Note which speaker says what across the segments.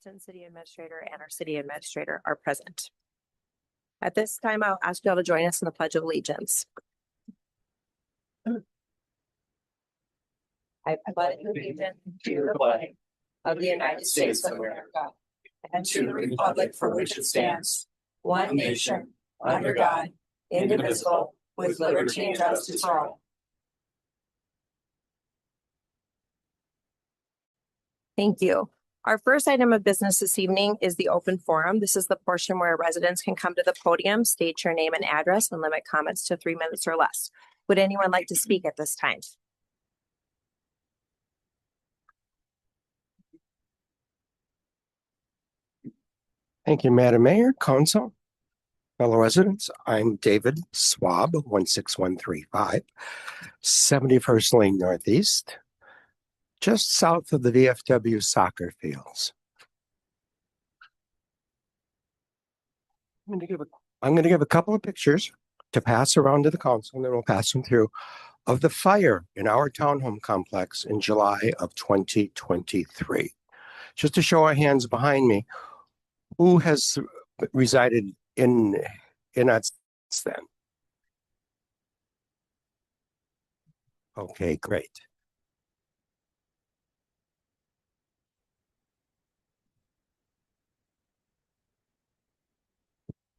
Speaker 1: Assistant City Administrator and our City Administrator are present. At this time, I'll ask you all to join us in the Pledge of Allegiance. I pledge allegiance to the flag of the United States of America and to the republic for which it stands, one nation, under God, indivisible, with liberty and justice for all. Thank you. Our first item of business this evening is the open forum. This is the portion where residents can come to the podium, state your name and address, and limit comments to 3 minutes or less. Would anyone like to speak at this time?
Speaker 2: Thank you, Madam Mayor, Council, fellow residents. I'm David Swab, 16135, 71st Lane Northeast, just south of the VFW soccer fields. I'm going to give a couple of pictures to pass around to the council, and then we'll pass them through, of the fire in our townhome complex in July of 2023. Just to show our hands behind me, who has resided in that since then? Okay, great.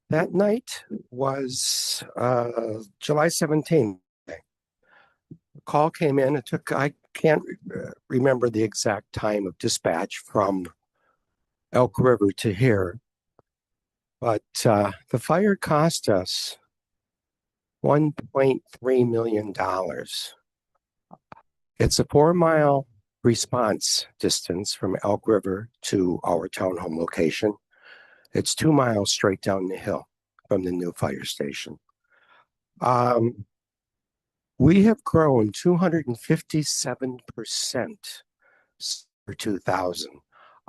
Speaker 2: That night was July 17th. A call came in. I can't remember the exact time of dispatch from Elk River to here, but the fire cost us $1.3 million. It's a 4-mile response distance from Elk River to our townhome location. It's 2 miles straight down the hill from the new fire station. We have grown 257% for 2000.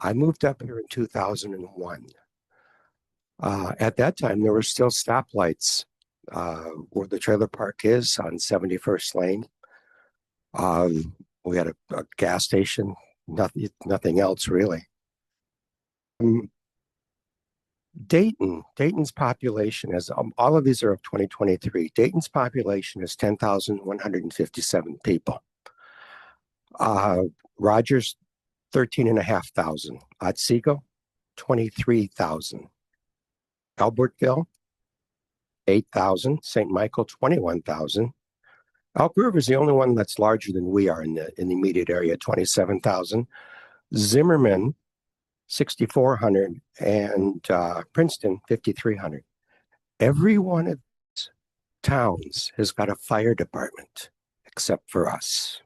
Speaker 2: I moved up here in 2001. At that time, there were still stoplights where the trailer park is on 71st Lane. We had a gas station, nothing else really. Dayton's population is, all of these are of 2023. Dayton's population is 10,157 people. Rogers, 13,500. Otsego, 23,000. Albertville, 8,000. St. Michael, 21,000. Elk River is the only one that's larger than we are in the immediate area, 27,000. Zimmerman, 6,400, and Princeton, 5,300. Every one of these towns has got a fire department, except for us.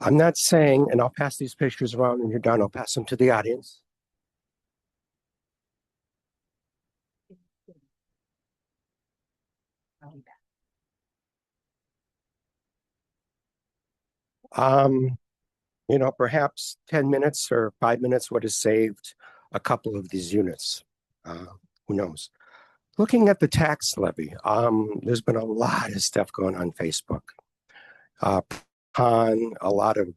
Speaker 2: I'm not saying, and I'll pass these pictures around when you're done, I'll pass them to the audience. Perhaps 10 minutes or 5 minutes would have saved a couple of these units. Who knows? Looking at the tax levy, there's been a lot of stuff going on Facebook. On a lot of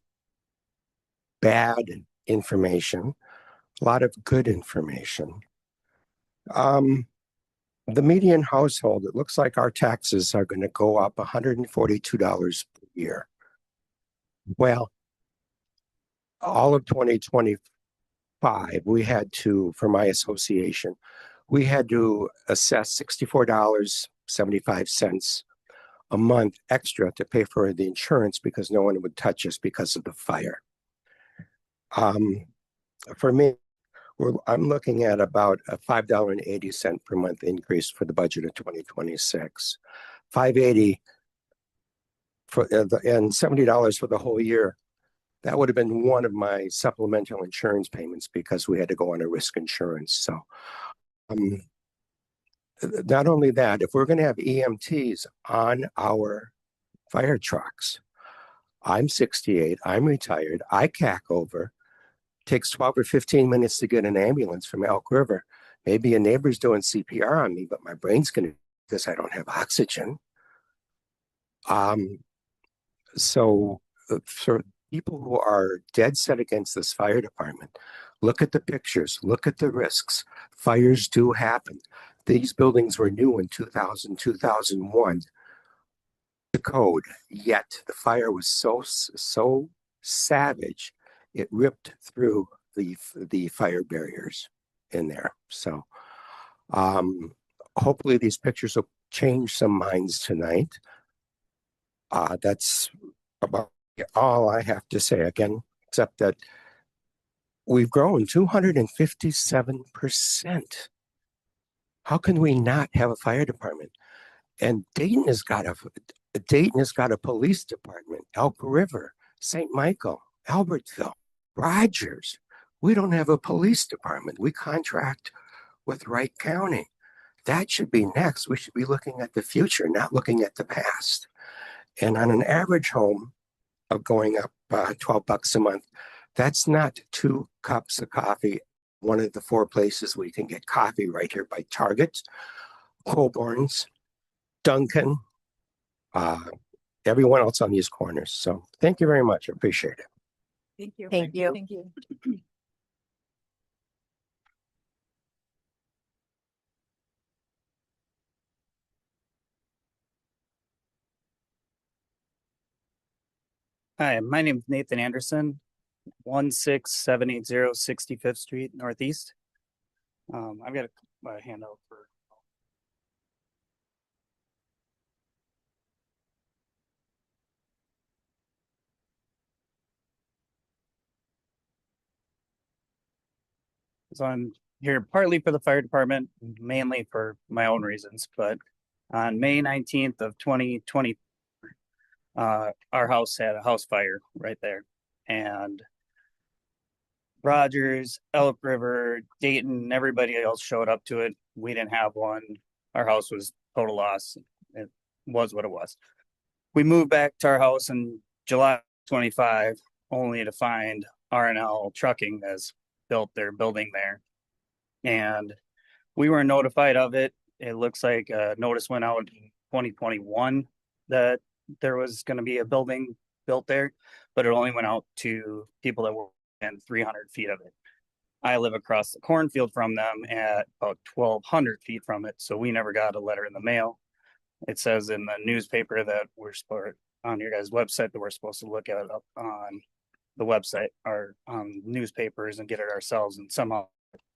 Speaker 2: bad information, a lot of good information. The median household, it looks like our taxes are going to go up $142 per year. Well, all of 2025, we had to, for my association, we had to assess $64.75 a month extra to pay for the insurance because no one would touch us because of the fire. For me, I'm looking at about a $5.80 per month increase for the budget of 2026. $5.80 and $70 for the whole year. That would have been one of my supplemental insurance payments because we had to go on a risk insurance. So not only that, if we're going to have EMTs on our fire trucks, I'm 68, I'm retired, I cack over, takes 12 or 15 minutes to get an ambulance from Elk River. Maybe a neighbor's doing CPR on me, but my brain's going to, because I don't have oxygen. So for people who are dead set against this fire department, Look at the pictures, look at the risks. Fires do happen. These buildings were new in 2000, 2001. The code, yet the fire was so savage, it ripped through the fire barriers in there. So hopefully these pictures will change some minds tonight. That's about all I have to say again, except that we've grown 257%. How can we not have a fire department? And Dayton has got a police department, Elk River, St. Michael, Albertville, Rogers. We don't have a police department. We contract with Wright County. That should be next. We should be looking at the future, not looking at the past. And on an average home of going up $12 a month, that's not 2 cups of coffee. One of the 4 places we can get coffee right here by Target, Colborn's, Duncan, everyone else on these corners. So thank you very much. I appreciate it.
Speaker 1: Thank you.
Speaker 3: Thank you.
Speaker 1: Thank you.
Speaker 4: Hi, my name is Nathan Anderson, 16780 65th Street Northeast. I've got a handout for. So I'm here partly for the fire department, mainly for my own reasons, but on May 19th of 2020, our house had a house fire right there. And Rogers, Elk River, Dayton, everybody else showed up to it. We didn't have one. Our house was total loss. It was what it was. We moved back to our house in July 25, only to find R&L Trucking has built their building there. And we were notified of it. It looks like a notice went out in 2021 that there was going to be a building built there, but it only went out to people that were within 300 feet of it. I live across the cornfield from them at about 1,200 feet from it, so we never got a letter in the mail. It says in the newspaper that we're supposed on your guys' website that we're supposed to look at it up on the website or on newspapers and get it ourselves, and somehow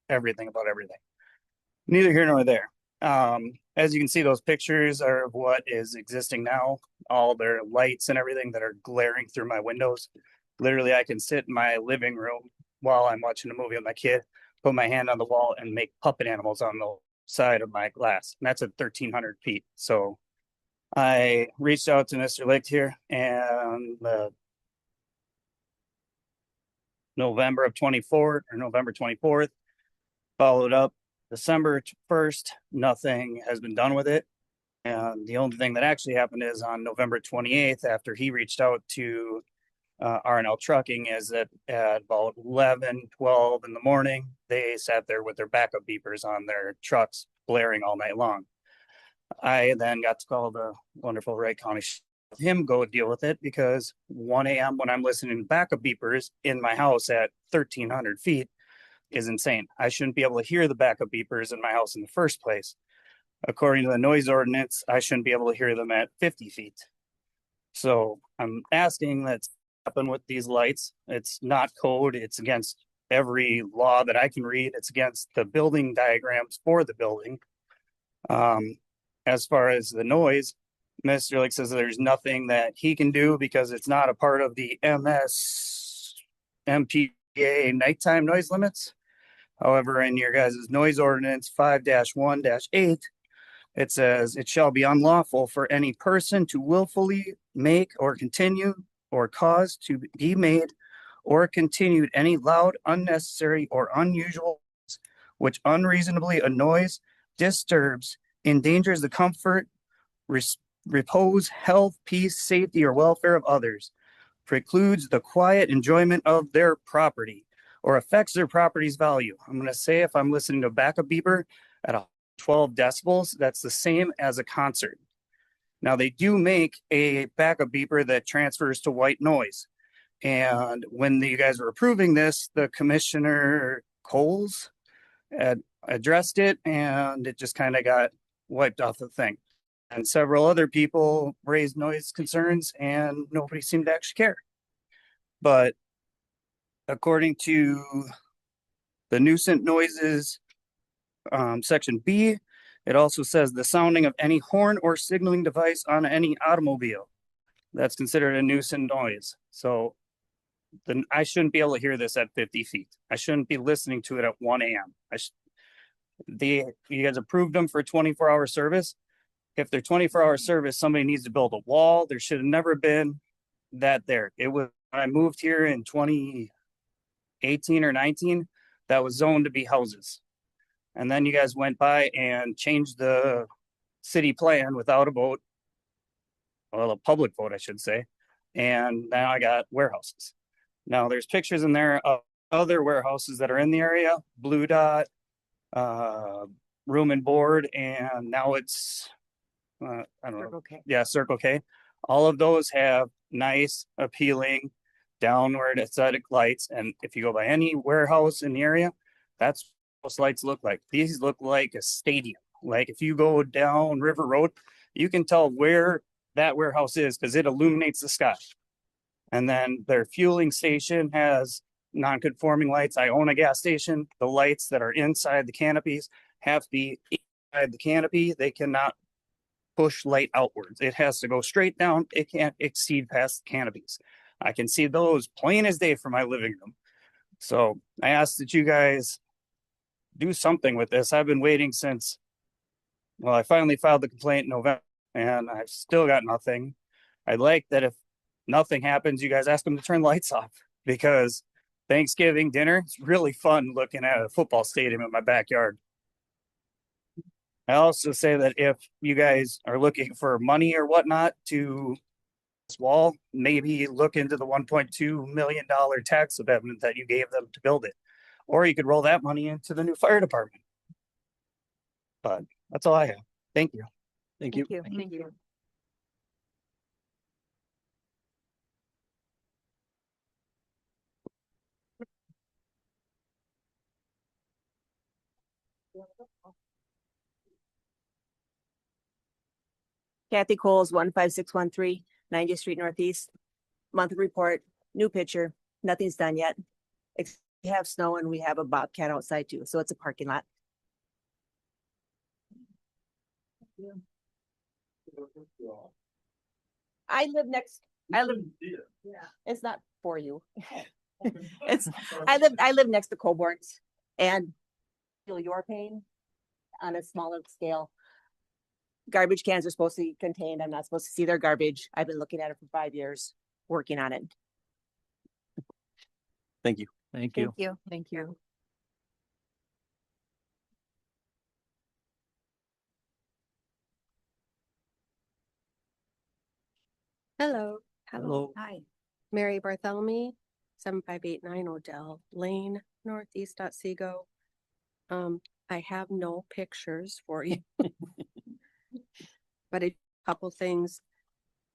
Speaker 4: everything about everything. Neither here nor there. As you can see, those pictures are of what is existing now. All their lights and everything that are glaring through my windows. Literally, I can sit in my living room while I'm watching a movie with my kid, put my hand on the wall and make puppet animals on the side of my glass. And that's at 1,300 feet. So I reached out to Mr. Licht here, and November 24th, followed up December 1st, nothing has been done with it. And the only thing that actually happened is on November 28th, after he reached out to R&L Trucking, is that at about 11:12 in the morning, they sat there with their backup beepers on their trucks blaring all night long. I then got to call the wonderful Wright County him go deal with it, because 1 a.m. when I'm listening to backup beepers in my house at 1,300 feet is insane. I shouldn't be able to hear the backup beepers in my house in the first place. According to the noise ordinance, I shouldn't be able to hear them at 50 feet. So I'm asking that's happen with these lights. It's not code. It's against every law that I can read. It's against the building diagrams for the building. As far as the noise, Mr. Lick says there's nothing that he can do because it's not a part of the MPA nighttime noise limits. However, in your guys' noise ordinance 5-1-8, it says it shall be unlawful for any person to willfully make or continue or cause to be made or continued any loud, unnecessary, or unusual which unreasonably annoys, disturbs, endangers the comfort, repose, health, peace, safety, or welfare of others, precludes the quiet enjoyment of their property, or affects their property's value. I'm going to say if I'm listening to a backup beeper at 12 decibels, that's the same as a concert. Now, they do make a backup beeper that transfers to white noise. And when you guys were approving this, the Commissioner Coles had addressed it and it just kind of got wiped off the thing. And several other people raised noise concerns and nobody seemed to actually care. But according to the nuisance noises, section B, it also says the sounding of any horn or signaling device on any automobile. That's considered a nuisance noise. So then I shouldn't be able to hear this at 50 feet. I shouldn't be listening to it at 1 a.m. You guys approved them for 24-hour service. If they're 24-hour service, somebody needs to build a wall. There should have never been that there. It was when I moved here in 2018 or 19, that was zoned to be houses. And then you guys went by and changed the city plan without a vote. Well, a public vote, I should say. And now I got warehouses. Now there's pictures in there of other warehouses that are in the area, Blue Dot, Room and Board, and now it's, I don't know.
Speaker 1: Okay.
Speaker 4: Yeah, Circle K. All of those have nice, appealing, downward aesthetic lights. And if you go by any warehouse in the area, that's what those lights look like. These look like a stadium. Like if you go down River Road, you can tell where that warehouse is because it illuminates the sky. And then their fueling station has non-conforming lights. I own a gas station. The lights that are inside the canopies have to be inside the canopy. They cannot push light outwards. It has to go straight down. It can't exceed past the canopies. I can see those plain as day from my living room. So I asked that you guys do something with this. I've been waiting since, well, I finally filed the complaint in November and I've still got nothing. I'd like that if nothing happens, you guys ask them to turn the lights off because Thanksgiving dinner, it's really fun looking at a football stadium in my backyard. I also say that if you guys are looking for money or whatnot to this wall, maybe look into the $1.2 million tax abatement that you gave them to build it. Or you could roll that money into the new fire department. But that's all I have. Thank you.
Speaker 1: Thank you. Thank you. Kathy Coles, 15613 90th Street Northeast. Monthly report, new picture. Nothing's done yet. We have snow and we have a bobcat outside too, so it's a parking lot. I live next. Yeah, it's not for you. I live next to Coburn's and feel your pain on a smaller scale. Garbage cans are supposed to be contained. I'm not supposed to see their garbage. I've been looking at it for 5 years, working on it.
Speaker 4: Thank you.
Speaker 1: Thank you. Thank you.
Speaker 3: Hello,
Speaker 4: Hello.
Speaker 1: Hi.
Speaker 3: Mary Bartholomew, 7589 Odell Lane, Northeast Otsego. I have no pictures for you. But a couple things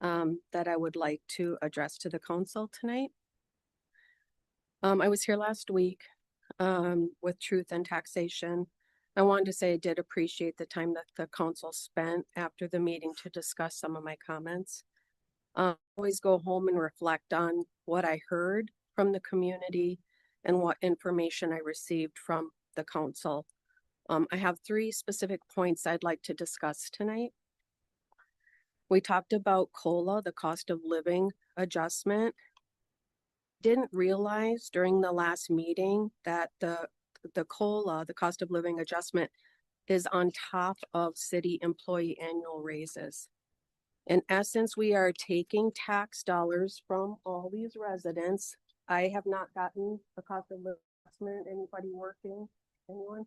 Speaker 3: that I would like to address to the council tonight. I was here last week with Truth and Taxation. I wanted to say I did appreciate the time that the council spent after the meeting to discuss some of my comments. Always go home and reflect on what I heard from the community and what information I received from the council. I have 3 specific points I'd like to discuss tonight. We talked about COLA, the cost of living adjustment. Didn't realize during the last meeting that the COLA, the cost of living adjustment, is on top of city employee annual raises. In essence, we are taking tax dollars from all these residents. I have not gotten the cost of living adjustment. Anybody working? Anyone?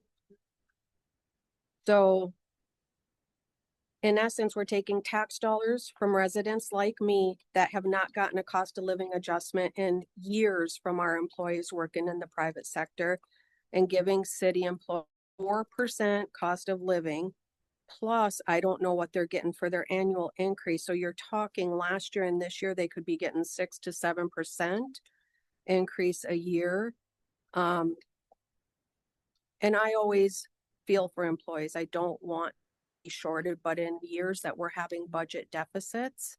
Speaker 3: So in essence, we're taking tax dollars from residents like me that have not gotten a cost of living adjustment in years from our employees working in the private sector and giving city employees 4% cost of living. Plus, I don't know what they're getting for their annual increase. So you're talking last year and this year, they could be getting 6 to 7%. increase a year. And I always feel for employees. I don't want to be shorted, but in years that we're having budget deficits,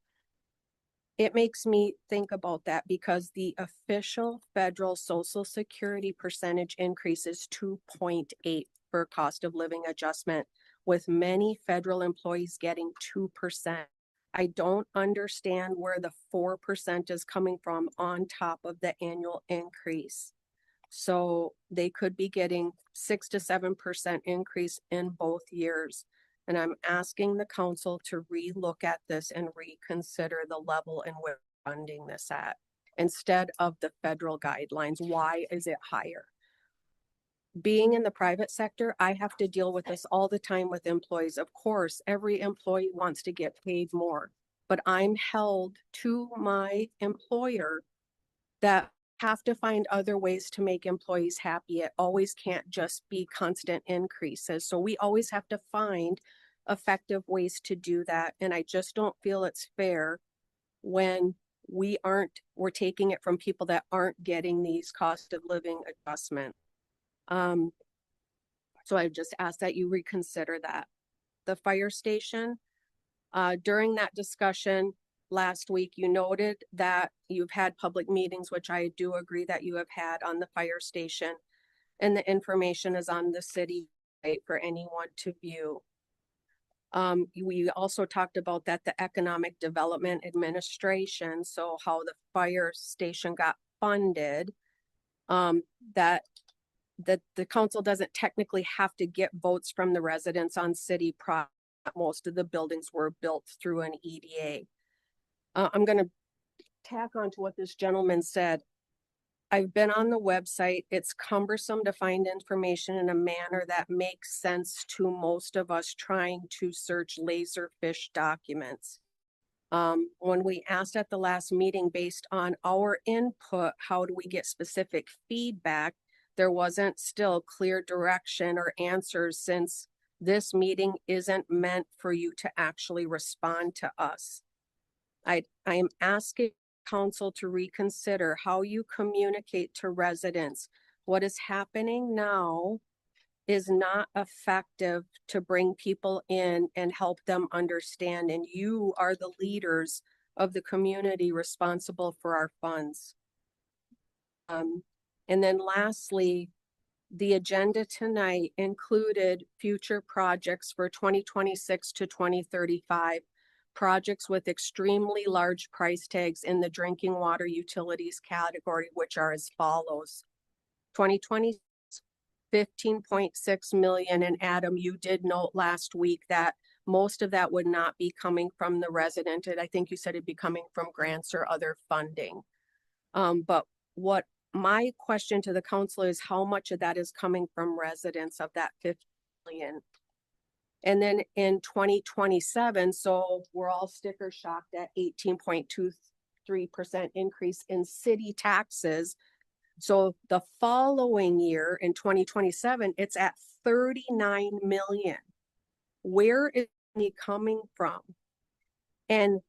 Speaker 3: it makes me think about that because the official federal Social Security percentage increase is 2.8 for cost of living adjustment, with many federal employees getting 2%. I don't understand where the 4% is coming from on top of the annual increase. So they could be getting 6 to 7% increase in both years. And I'm asking the council to relook at this and reconsider the level in which we're funding this at instead of the federal guidelines. Why is it higher? Being in the private sector, I have to deal with this all the time with employees. Of course, every employee wants to get paid more, but I'm held to my employer that have to find other ways to make employees happy. It always can't just be constant increases. So we always have to find effective ways to do that. And I just don't feel it's fair when we're taking it from people that aren't getting these cost of living adjustments. So I just ask that you reconsider that. The fire station, during that discussion last week, you noted that you've had public meetings, which I do agree that you have had on the fire station, and the information is on the city site for anyone to view. We also talked about that the Economic Development Administration, so how the fire station got funded, that the council doesn't technically have to get votes from the residents on city property. Most of the buildings were built through an EDA. I'm going to tack on to what this gentleman said. I've been on the website. It's cumbersome to find information in a manner that makes sense to most of us trying to search laserfish documents. When we asked at the last meeting, based on our input, how do we get specific feedback? There wasn't still clear direction or answers, since this meeting isn't meant for you to actually respond to us. I am asking council to reconsider how you communicate to residents. What is happening now is not effective to bring people in and help them understand. And you are the leaders of the community responsible for our funds. And then lastly, the agenda tonight included future projects for 2026 to 2035, projects with extremely large price tags in the drinking water utilities category, which are as follows. 2020, 15.6 million. And Adam, you did note last week that most of that would not be coming from the resident. And I think you said it'd be coming from grants or other funding. But what my question to the council is, how much of that is coming from residents of that 50 million? And then in 2027, so we're all sticker shocked at 18.23% increase in city taxes. So the following year in 2027, it's at 39 million. Where is it coming from? And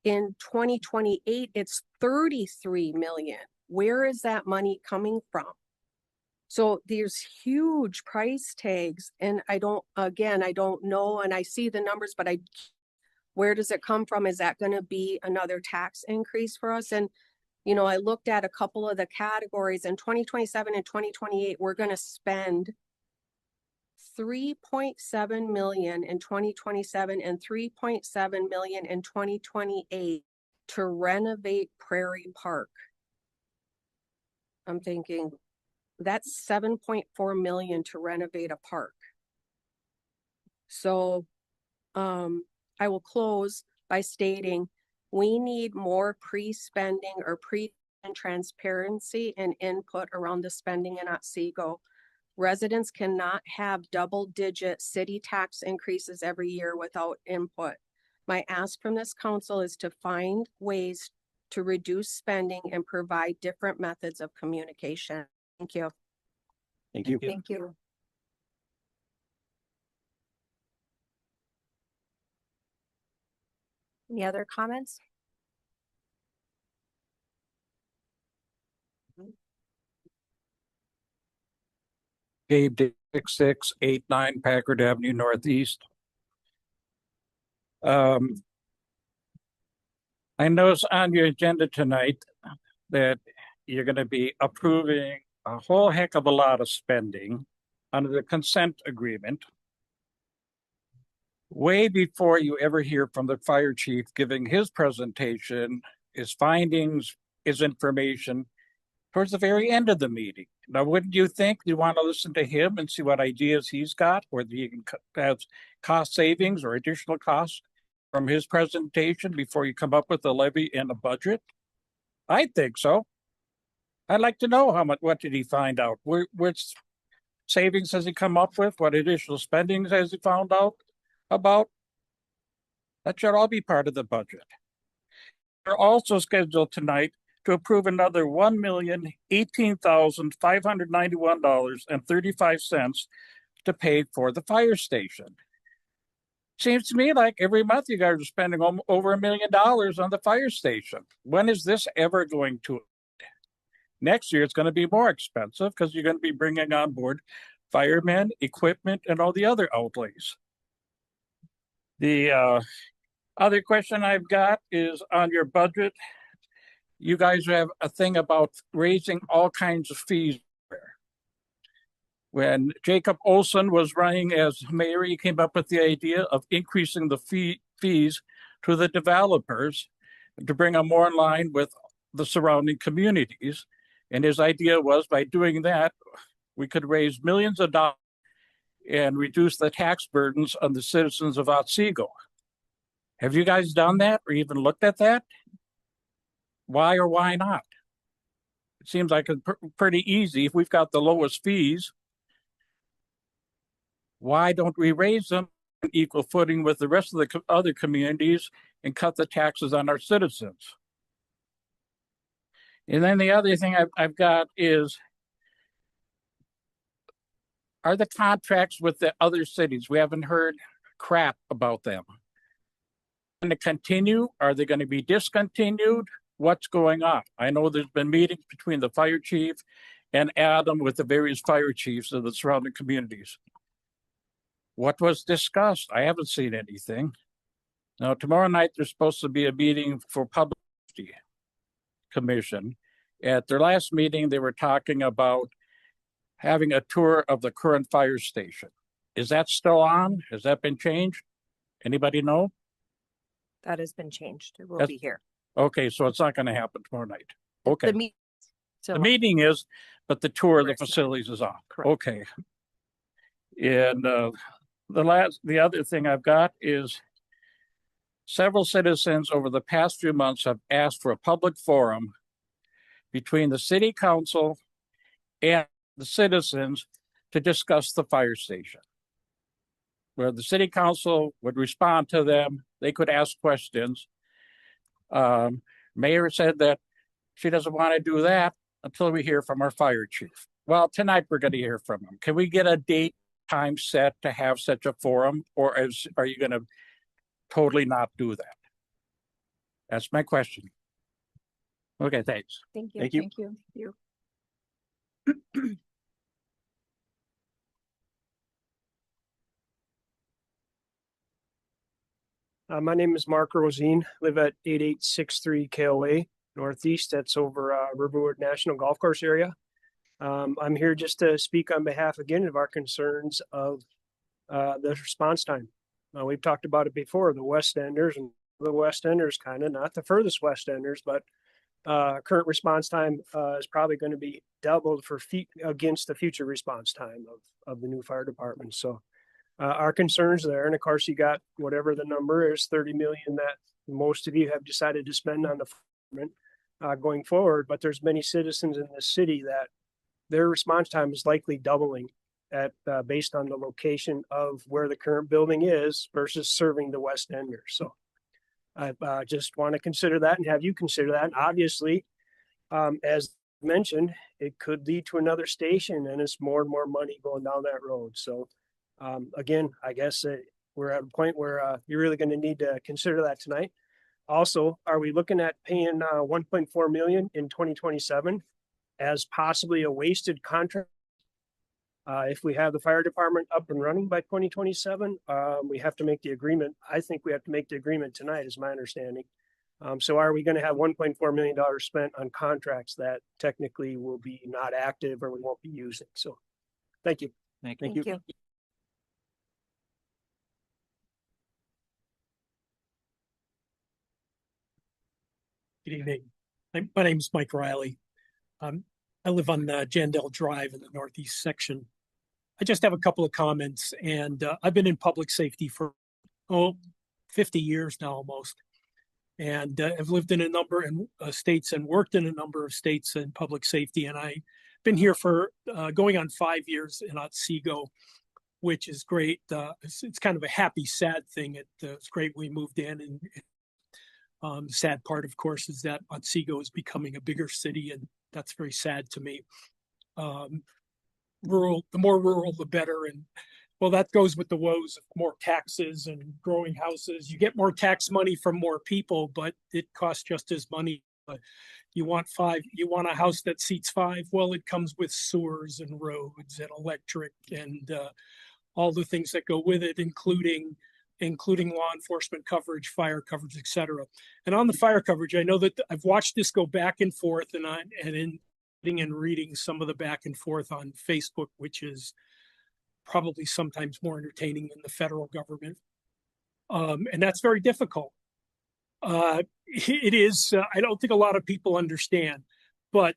Speaker 3: in 2028, it's 33 million. Where is that money coming from? So there's huge price tags, and I don't know, and I see the numbers, but where does it come from? Is that going to be another tax increase for us? And, I looked at a couple of the categories. In 2027 and 2028, we're going to spend 3.7 million in 2027 and 3.7 million in 2028 to renovate Prairie Park. I'm thinking that's 7.4 million to renovate a park. So I will close by stating we need more pre-spending or transparency and input around the spending in Otsego. Residents cannot have double-digit city tax increases every year without input. My ask from this council is to find ways to reduce spending and provide different methods of communication. Thank you.
Speaker 2: Thank you.
Speaker 1: Thank you. Any other comments?
Speaker 5: Gabe 6689 Packard Avenue Northeast. I notice on your agenda tonight that you're going to be approving a whole heck of a lot of spending under the consent agreement. Way before you ever hear from the fire chief giving his presentation, his findings, his information, towards the very end of the meeting. Now, wouldn't you think you want to listen to him and see what ideas he's got, whether he can have cost savings or additional costs from his presentation before you come up with a levy and a budget? I think so. I'd like to know what did he find out? Which savings has he come up with? What additional spendings has he found out about? That should all be part of the budget. We're also scheduled tonight to approve another $1,018,591.35 to pay for the fire station. Seems to me like every month you guys are spending over $1 million on the fire station. When is this ever going to end? Next year, it's going to be more expensive because you're going to be bringing on board firemen, equipment, and all the other outlays. The other question I've got is on your budget. You guys have a thing about raising all kinds of fees. When Jacob Olson was running as mayor, he came up with the idea of increasing the fees to the developers to bring them more in line with the surrounding communities. And his idea was by doing that, we could raise millions of dollars and reduce the tax burdens on the citizens of Otsego. Have you guys done that or even looked at that? Why or why not? It seems like it's pretty easy. If we've got the lowest fees, why don't we raise them on equal footing with the rest of the other communities and cut the taxes on our citizens? And then the other thing I've got is, are the contracts with the other cities? We haven't heard crap about them. Going to continue? Are they going to be discontinued? What's going on? I know there's been meetings between the fire chief and Adam with the various fire chiefs of the surrounding communities. What was discussed? I haven't seen anything. Now, tomorrow night, there's supposed to be a meeting for Public Safety Commission. At their last meeting, they were talking about having a tour of the current fire station. Is that still on? Has that been changed? Anybody know?
Speaker 1: That has been changed. It will be here.
Speaker 5: Okay, so it's not going to happen tomorrow night. Okay.
Speaker 1: The
Speaker 5: meeting is, but the tour of the facilities is on.
Speaker 1: Correct.
Speaker 5: Okay. And the other thing I've got is several citizens over the past few months have asked for a public forum between the city council and the citizens to discuss the fire station, where the city council would respond to them. They could ask questions. Mayor said that she doesn't want to do that until we hear from our fire chief. Well, tonight we're going to hear from him. Can we get a date, time set to have such a forum, or are you going to totally not do that? That's my question. Okay, thanks.
Speaker 1: Thank you.
Speaker 4: Thank you.
Speaker 1: Thank you.
Speaker 6: My name is Mark Rosine, live at 8863 KOA Northeast. That's over Riverwood National Golf Course area. I'm here just to speak on behalf again of our concerns of the response time. We've talked about it before, the West Enders, and the West Enders kind of, not the furthest West Enders, but current response time is probably going to be doubled against the future response time of the new fire department. So our concerns there, and of course you got whatever the number is, 30 million that most of you have decided to spend on the department going forward. But there's many citizens in the city that their response time is likely doubling at based on the location of where the current building is versus serving the West Enders. So I just want to consider that and have you consider that. And obviously, as mentioned, it could lead to another station, and it's more and more money going down that road. So again, I guess we're at a point where you're really going to need to consider that tonight. Also, are we looking at paying 1.4 million in 2027 as possibly a wasted contract. If we have the fire department up and running by 2027, we have to make the agreement. I think we have to make the agreement tonight, is my understanding. So are we going to have $1.4 million spent on contracts that technically will be not active or we won't be using? So thank you.
Speaker 5: Thank
Speaker 1: Thank you.
Speaker 7: Good evening. My name is Mike Riley. I live on Jandell Drive in the northeast section. I just have a couple of comments, and I've been in public safety for 50 years now almost, and I've lived in a number of states and worked in a number of states in public safety, and I've been here for going on 5 years in Otsego, which is great. It's kind of a happy, sad thing. It's great we moved in, and the sad part, of course, is that Otsego is becoming a bigger city, and that's very sad to me. The more rural, the better. And well, that goes with the woes of more taxes and growing houses. You get more tax money from more people, but it costs just as money. You want a house that seats 5. Well, it comes with sewers and roads and electric and all the things that go with it, including law enforcement coverage, fire coverage, et cetera. And on the fire coverage, I know that I've watched this go back and forth, and in reading some of the back and forth on Facebook, which is probably sometimes more entertaining than the federal government. And that's very difficult. It is, I don't think a lot of people understand, but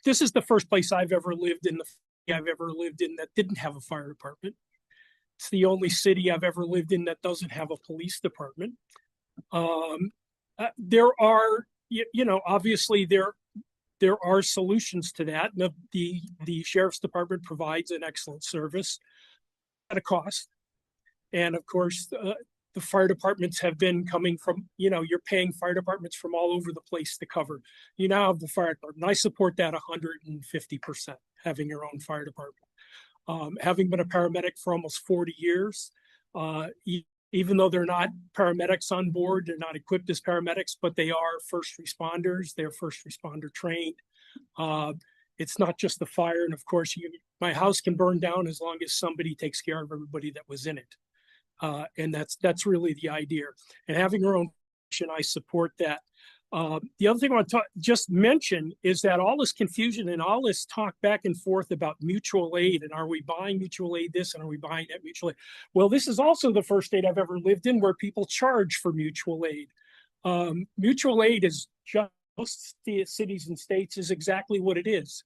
Speaker 7: this is the first place I've ever lived in that didn't have a fire department. It's the only city I've ever lived in that doesn't have a police department. There are, obviously there are solutions to that. The sheriff's department provides an excellent service at a cost. And of course, the fire departments have been coming from, you're paying fire departments from all over the place to cover. You now have the fire department. I support that 150%, having your own fire department. Having been a paramedic for almost 40 years, even though they're not paramedics on board, they're not equipped as paramedics, but they are first responders. They're first responder trained. It's not just the fire. And of course, my house can burn down as long as somebody takes care of everybody that was in it. And that's really the idea. And having your own, I support that. The other thing I want to just mention is that all this confusion and all this talk back and forth about mutual aid and are we buying mutual aid this and are we buying that mutual aid? Well, this is also the first state I've ever lived in where people charge for mutual aid. Mutual aid is just most cities and states is exactly what it is.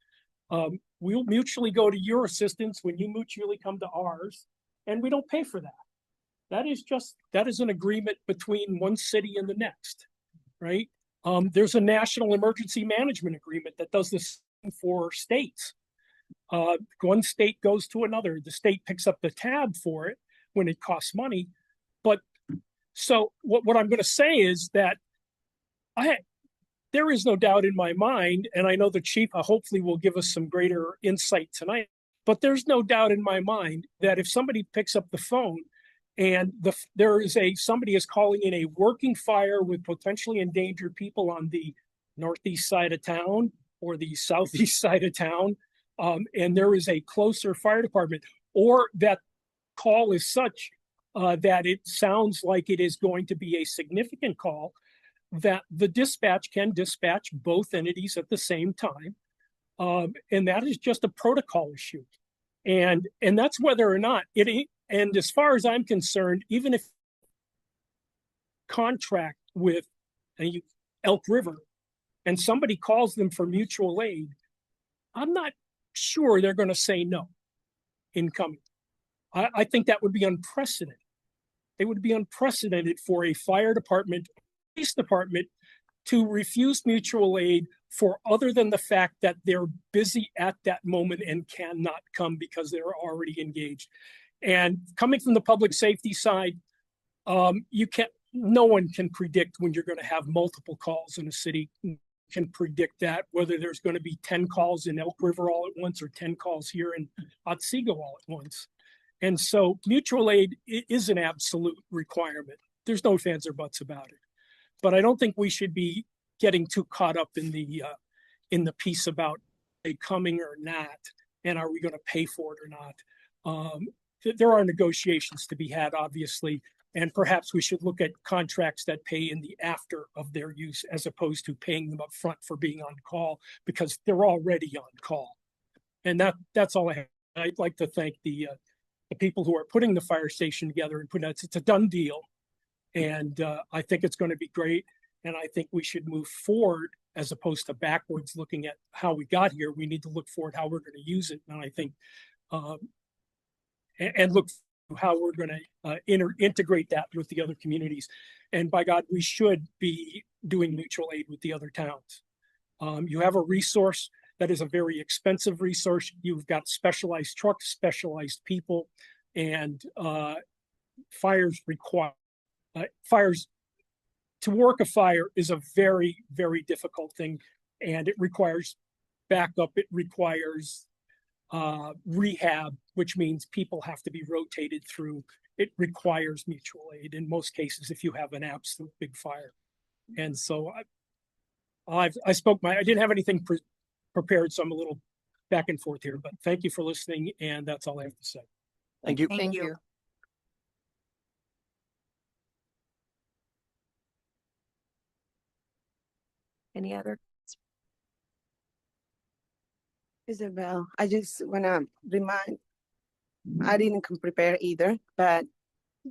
Speaker 7: We'll mutually go to your assistance when you mutually come to ours, and we don't pay for that. That is an agreement between one city and the next, right? There's a national emergency management agreement that does this for states. One state goes to another. The state picks up the tab for it when it costs money. But so what I'm going to say is that there is no doubt in my mind, and I know the chief hopefully will give us some greater insight tonight, but there's no doubt in my mind that if somebody picks up the phone and somebody is calling in a working fire with potentially endangered people on the northeast side of town or the southeast side of town, and there is a closer fire department, or that call is such that it sounds like it is going to be a significant call, that the dispatch can dispatch both entities at the same time. And that is just a protocol issue. And that's whether or not and as far as I'm concerned, even if contract with Elk River and somebody calls them for mutual aid, I'm not sure they're going to say no in coming. I think that would be unprecedented. It would be unprecedented for a fire department, police department to refuse mutual aid for other than the fact that they're busy at that moment and cannot come because they're already engaged. And coming from the public safety side, no one can predict when you're going to have multiple calls in a city. Can predict that, whether there's going to be 10 calls in Elk River all at once or 10 calls here in Otsego all at once. And so mutual aid is an absolute requirement. There's no ifs or buts about it. But I don't think we should be getting too caught up in the piece about they coming or not? And are we going to pay for it or not? There are negotiations to be had, obviously, and perhaps we should look at contracts that pay in the after of their use as opposed to paying them up front for being on call because they're already on call. And that's all I have. I'd like to thank the people who are putting the fire station together and putting it. It's a done deal, and I think it's going to be great. And I think we should move forward as opposed to backwards, looking at how we got here. We need to look forward how we're going to use it, and I think and look how we're going to integrate that with the other communities. And by God, we should be doing mutual aid with the other towns. You have a resource that is a very expensive resource. You've got specialized trucks, specialized people, and fires require to work a fire is a very, very difficult thing, and it requires backup. It requires rehab, which means people have to be rotated through. It requires mutual aid in most cases if you have an absolute big fire. And so I didn't have anything prepared, so I'm a little back and forth here, but thank you for listening, and that's all I have to say.
Speaker 5: Thank you.
Speaker 3: Thank you.
Speaker 1: Any other?
Speaker 8: Isabel, I just want to remind, I didn't come prepared either, but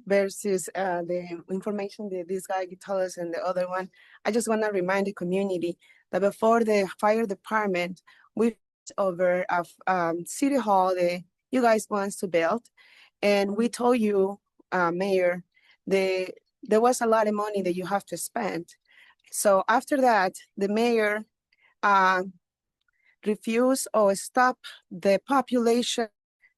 Speaker 8: versus the information that this guy told us and the other one, I just want to remind the community that before the fire department, we over a city hall that you guys wants to build, and we told you, Mayor, there was a lot of money that you have to spend. So after that, the mayor refused or stopped the population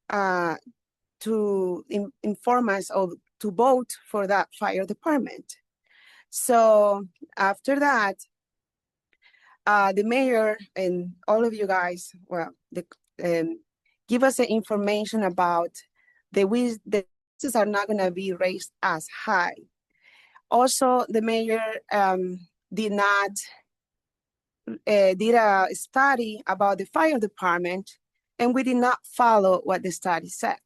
Speaker 8: to inform us or to vote for that fire department. So after that, the mayor and all of you guys, well, give us the information about the wages are not going to be raised as high. Also, the mayor did a study about the fire department, and we did not follow what the study says.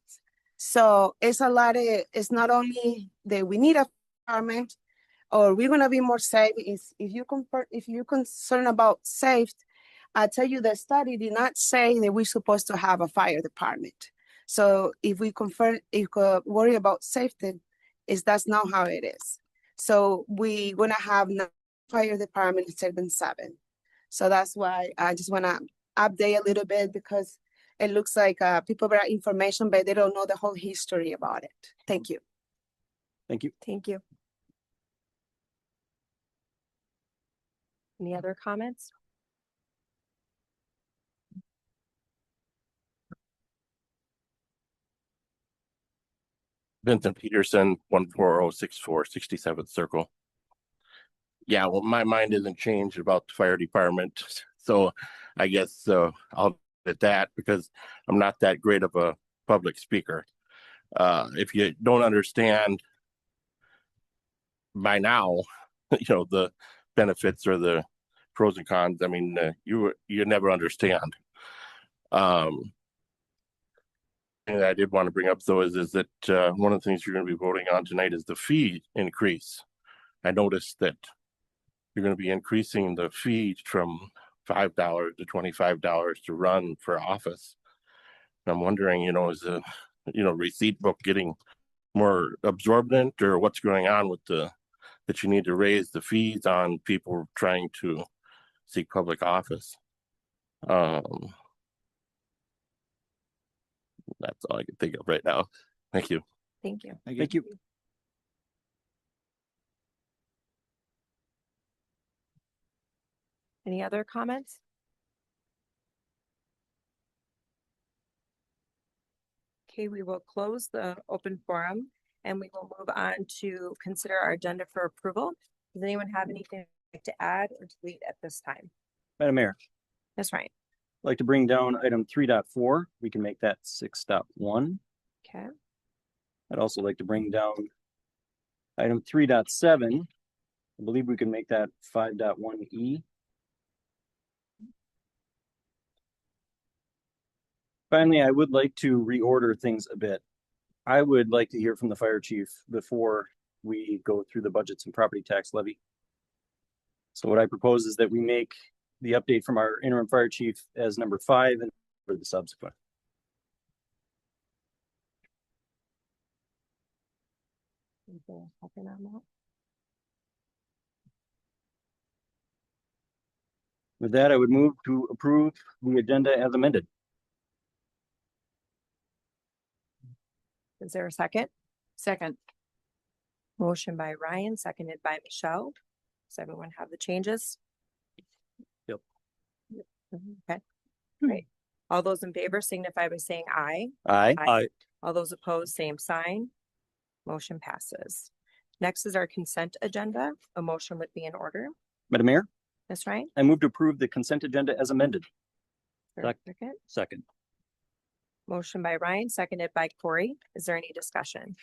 Speaker 8: So it's it's not only that we need a department or we're gonna be more safe. If you're concerned about safety, I tell you the study did not say that we're supposed to have a fire department. So if we worry about safety, that's not how it is. So we're gonna have no fire department instead than 7. So that's why I just wanna update a little bit because it looks like people brought information, but they don't know the whole history about it. Thank you.
Speaker 5: Thank you.
Speaker 1: Thank you. Any other comments?
Speaker 9: Vincent Peterson, 14064 67th Circle. Yeah, well, my mind isn't changed about the fire department. So I guess I'll at that because I'm not that great of a public speaker. If you don't understand by now, the benefits or the pros and cons, I mean, you never understand. And I did want to bring up though is that one of the things you're going to be voting on tonight is the fee increase. I noticed that you're going to be increasing the fee from $5 to $25 to run for office. I'm wondering, is the receipt book getting more absorbent, or what's going on with that you need to raise the fees on people trying to seek public office? That's all I can think of right now. Thank you.
Speaker 1: Thank you.
Speaker 5: Thank you.
Speaker 1: Any other comments? Okay, we will close the open forum and we will move on to consider our agenda for approval. Does anyone have anything they'd like to add or delete at this time?
Speaker 10: Madam Mayor,
Speaker 1: That's right.
Speaker 10: I'd like to bring down item 3.4. We can make that 6.1.
Speaker 1: Okay.
Speaker 10: I'd also like to bring down item 3.7. I believe we can make that 5.1E. Finally, I would like to reorder things a bit. I would like to hear from the fire chief before we go through the budgets and property tax levy. So what I propose is that we make the update from our interim fire chief as number 5 and for the subsequent. With that, I would move to approve the agenda as amended.
Speaker 1: Is there a second? Second. Motion by Ryan, seconded by Michelle. Does everyone have the changes?
Speaker 10: Yep.
Speaker 1: Okay, great. All those in favor signify by saying aye.
Speaker 10: Aye.
Speaker 1: Aye. All those opposed, same sign. Motion passes. Next is our consent agenda. A motion would be in order.
Speaker 10: Madam Mayor,
Speaker 1: Ms. Ryan?
Speaker 10: I move to approve the consent agenda as amended.
Speaker 1: Second.
Speaker 10: Second.
Speaker 1: Motion by Ryan, seconded by Corey. Is there any discussion?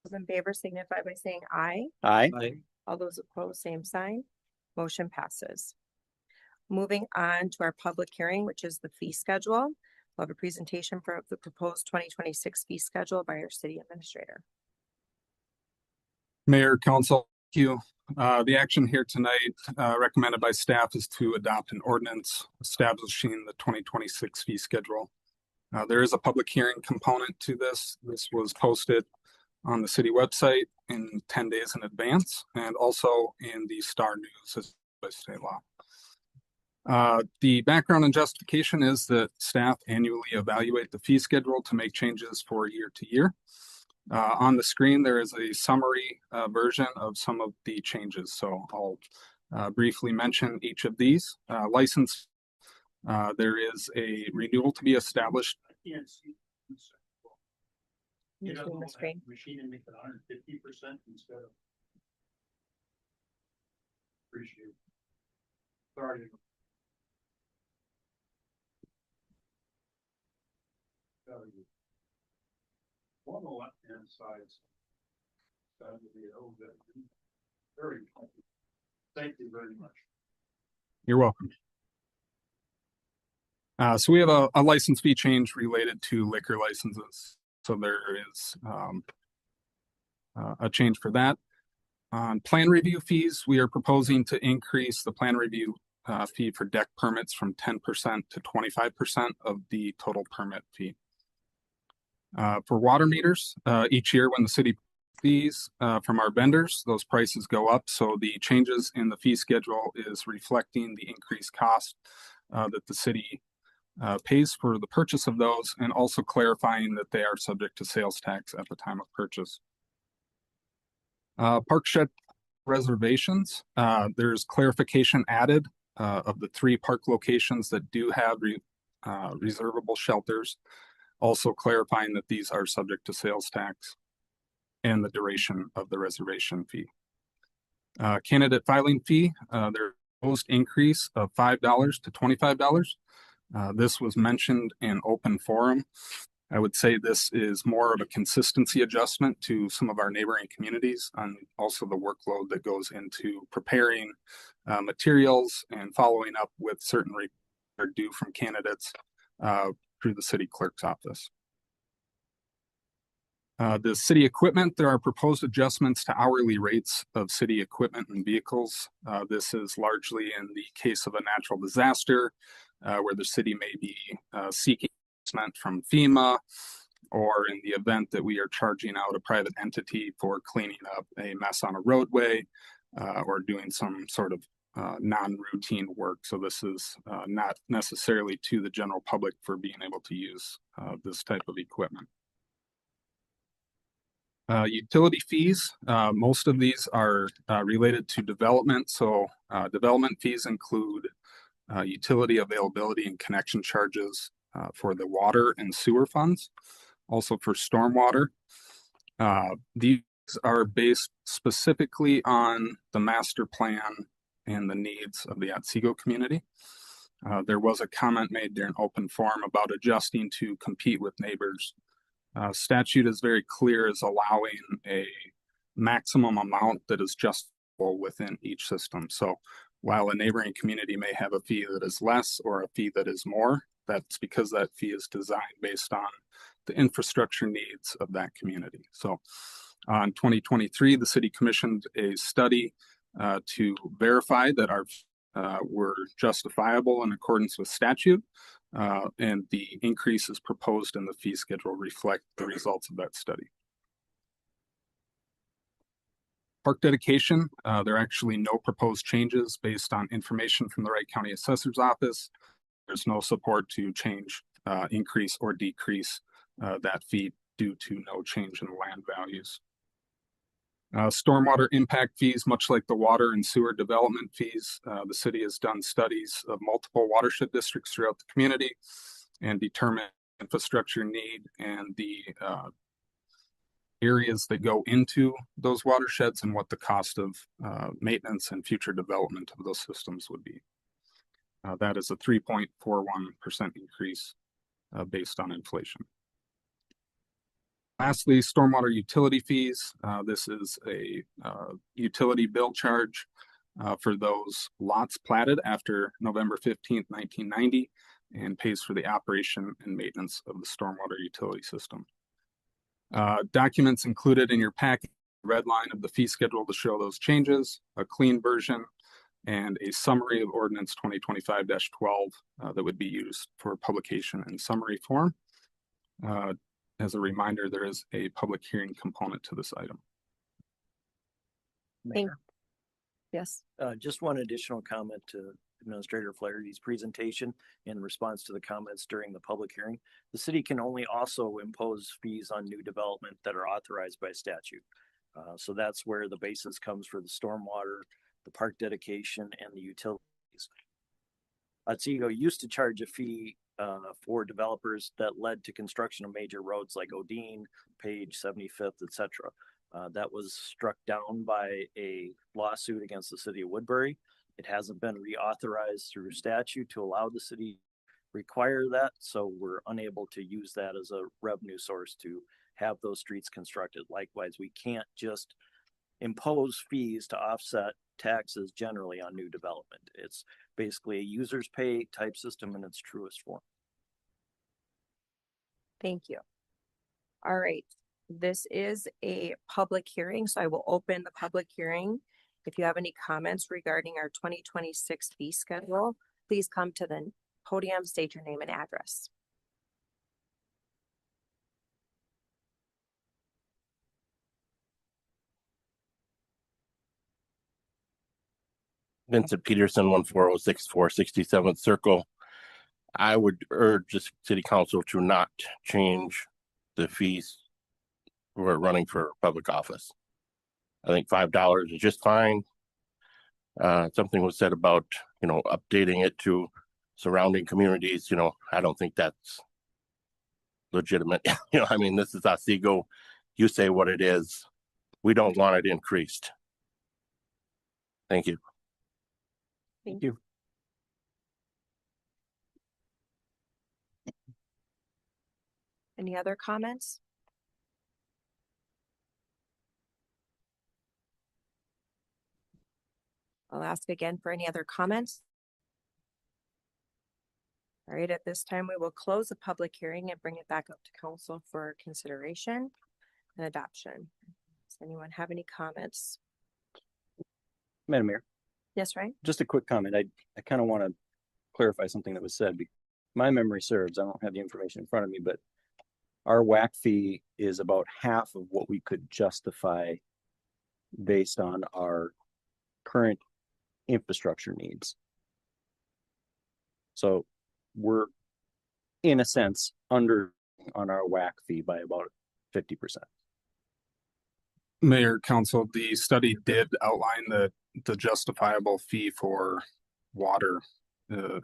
Speaker 1: Those in favor signify by saying aye.
Speaker 10: Aye.
Speaker 1: All those opposed, same sign. Motion passes. Moving on to our public hearing, which is the fee schedule. We'll have a presentation for the proposed 2026 fee schedule by our city administrator.
Speaker 11: Mayor, council, thank you. The action here tonight recommended by staff is to adopt an ordinance establishing the 2026 fee schedule. There is a public hearing component to this. This was posted on the city website in 10 days in advance and also in the Star News as by state law. The background and justification is that staff annually evaluate the fee schedule to make changes for year to year. On the screen, there is a summary version of some of the changes. So I'll briefly mention each of these. License, there is a renewal to be established.
Speaker 1: Machine
Speaker 5: and make it 150% instead of. Appreciate it. Sorry. On the left hand side. Very thank you very much. You're welcome. So we have a license fee change related to liquor licenses. So there is a change for that. On plan review fees, we are proposing to increase the plan review fee for deck permits from 10% to 25% of the total permit fee. For water meters, each year when the city fees from our vendors, those prices go up. So the changes in the fee schedule is reflecting the increased cost that the city pays for the purchase of those, and also clarifying that they are subject to sales tax at the time of purchase. Park shed reservations, there's clarification added of the 3 park locations that do have reservable shelters, also clarifying that these are subject to sales tax and the duration of the reservation fee. Candidate filing fee, their proposed increase of $5 to $25. This was mentioned in open forum. I would say this is more of a consistency adjustment to some of our neighboring communities and also the workload that goes into preparing materials and following up with certain reports that are due from candidates through the city clerk's office. The city equipment, there are proposed adjustments to hourly rates of city equipment and vehicles. This is largely in the case of a natural disaster where the city may be seeking assessment from FEMA, or in the event that we are charging out a private entity for cleaning up a mess on a roadway or doing some sort of non-routine work. So this is not necessarily to the general public for being able to use this type of equipment. Utility fees, most of these are related to development. So development fees include utility availability and connection charges for the water and sewer funds, also for stormwater. These are based specifically on the master plan and the needs of the Otsego community. There was a comment made during open forum about adjusting to compete with neighbors. Statute is very clear as allowing a maximum amount that is justifiable within each system. So
Speaker 11: While a neighboring community may have a fee that is less or a fee that is more, that's because that fee is designed based on the infrastructure needs of that community. So in 2023, the city commissioned a study to verify that our were justifiable in accordance with statute, and the increases proposed in the fee schedule reflect the results of that study. Park dedication, there are actually no proposed changes based on information from the Wright County Assessor's Office. There's no support to change, increase or decrease that fee due to no change in land values. Stormwater impact fees, much like the water and sewer development fees, the city has done studies of multiple watershed districts throughout the community and determined infrastructure need and the areas that go into those watersheds and what the cost of maintenance and future development of those systems would be. That is a 3.41% increase based on inflation. Lastly, stormwater utility fees. This is a utility bill charge for those lots platted after November 15th, 1990, and pays for the operation and maintenance of the stormwater utility system. Documents included in your packet, red line of the fee schedule to show those changes, a clean version, and a summary of ordinance 2025-12 that would be used for publication in summary form. As a reminder, there is a public hearing component to this item.
Speaker 1: Mayor, yes.
Speaker 12: Just one additional comment to Administrator Flaherty's presentation in response to the comments during the public hearing. The city can only also impose fees on new development that are authorized by statute. So that's where the basis comes for the stormwater, the park dedication, and the utilities. Otsego used to charge a fee for developers that led to construction of major roads like Odine, Page, 75th, etc. That was struck down by a lawsuit against the city of Woodbury. It hasn't been reauthorized through statute to allow the city to require that, so we're unable to use that as a revenue source to have those streets constructed. Likewise, we can't just impose fees to offset taxes generally on new development. It's basically a user's pay type system in its truest form.
Speaker 1: Thank you. All right. This is a public hearing, so I will open the public hearing. If you have any comments regarding our 2026 fee schedule, please come to the podium, state your name and address.
Speaker 9: Vincent Peterson, 14064 67th Circle. I would urge the city council to not change the fees we're running for public office. I think $5 is just fine. Something was said about, updating it to surrounding communities. I don't think that's legitimate. This is Otsego. You say what it is. We don't want it increased. Thank you.
Speaker 1: Thank you. Any other comments? I'll ask again for any other comments. All right, at this time, we will close the public hearing and bring it back up to council for consideration and adoption. Does anyone have any comments?
Speaker 10: Madam Mayor,
Speaker 1: Yes, right?
Speaker 10: just a quick comment. I kind of want to clarify something that was said. My memory serves, I don't have the information in front of me, but our WAC fee is about half of what we could justify based on our current infrastructure needs. So we're, in a sense, under on our WAC fee by about 50%.
Speaker 11: Mayor, Council, the study did outline that the justifiable fee for water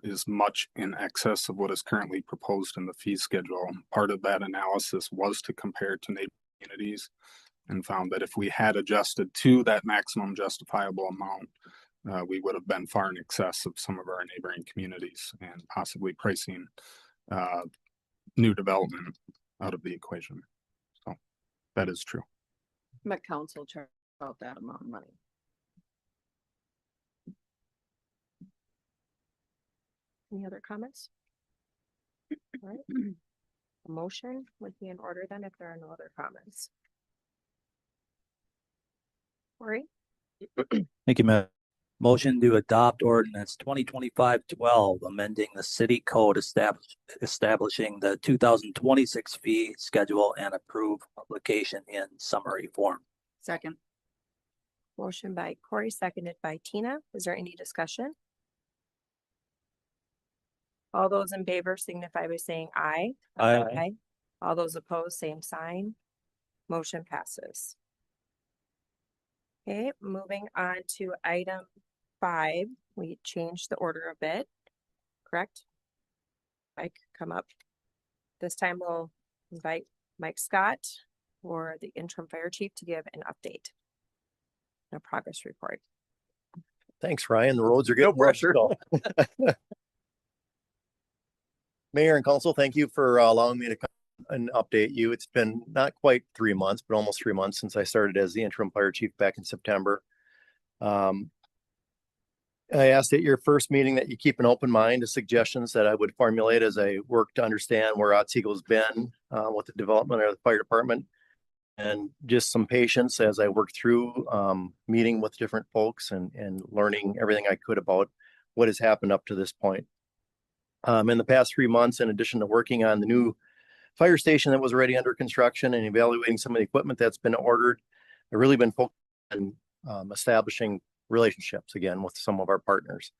Speaker 11: is much in excess of what is currently proposed in the fee schedule. Part of that analysis was to compare to neighboring communities and found that if we had adjusted to that maximum justifiable amount, we would have been far in excess of some of our neighboring communities and possibly pricing new development out of the equation. So that is true.
Speaker 3: Met council charge about that amount of money. Any other comments? All right. A motion would be in order then if there are no other comments. Corey,
Speaker 13: Thank you, Matt. Motion to adopt ordinance 2025-12, amending the city code establishing the 2026 fee schedule and approve publication in summary form.
Speaker 1: Second.
Speaker 3: motion by Corey, seconded by Tina. Is there any discussion? All those in favor signify by saying aye.
Speaker 13: Aye.
Speaker 3: All those opposed, same sign. Motion passes. Okay, moving on to item 5. We changed the order a bit, correct? Mike, come up. This time we'll invite Mike Scott or the interim fire chief to give an update. A progress report.
Speaker 14: Thanks, Ryan. The roads are getting worse. So. Mayor and council, thank you for allowing me to come and update you. It's been not quite 3 months, but almost 3 months since I started as the interim fire chief back in September. I asked at your first meeting that you keep an open mind to suggestions that I would formulate as I work to understand where Otsego's been with the development of the fire department, and just some patience as I work through meeting with different folks and learning everything I could about what has happened up to this point. In the past 3 months, in addition to working on the new fire station that was already under construction and evaluating some of the equipment that's been ordered, I've really been focused on establishing relationships again with some of our partners.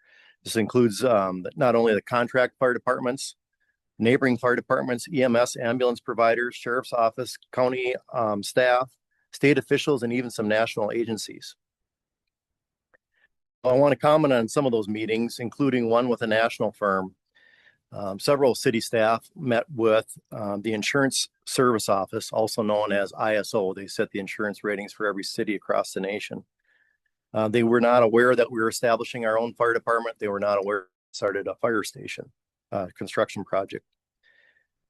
Speaker 14: This includes not only the contract fire departments, neighboring fire departments, EMS, ambulance providers, sheriff's office, county staff, state officials, and even some national agencies. I want to comment on some of those meetings, including one with a national firm. Several city staff met with the Insurance Service Office, also known as ISO. They set the insurance ratings for every city across the nation. They were not aware that we were establishing our own fire department. They were not aware we started a fire station construction project.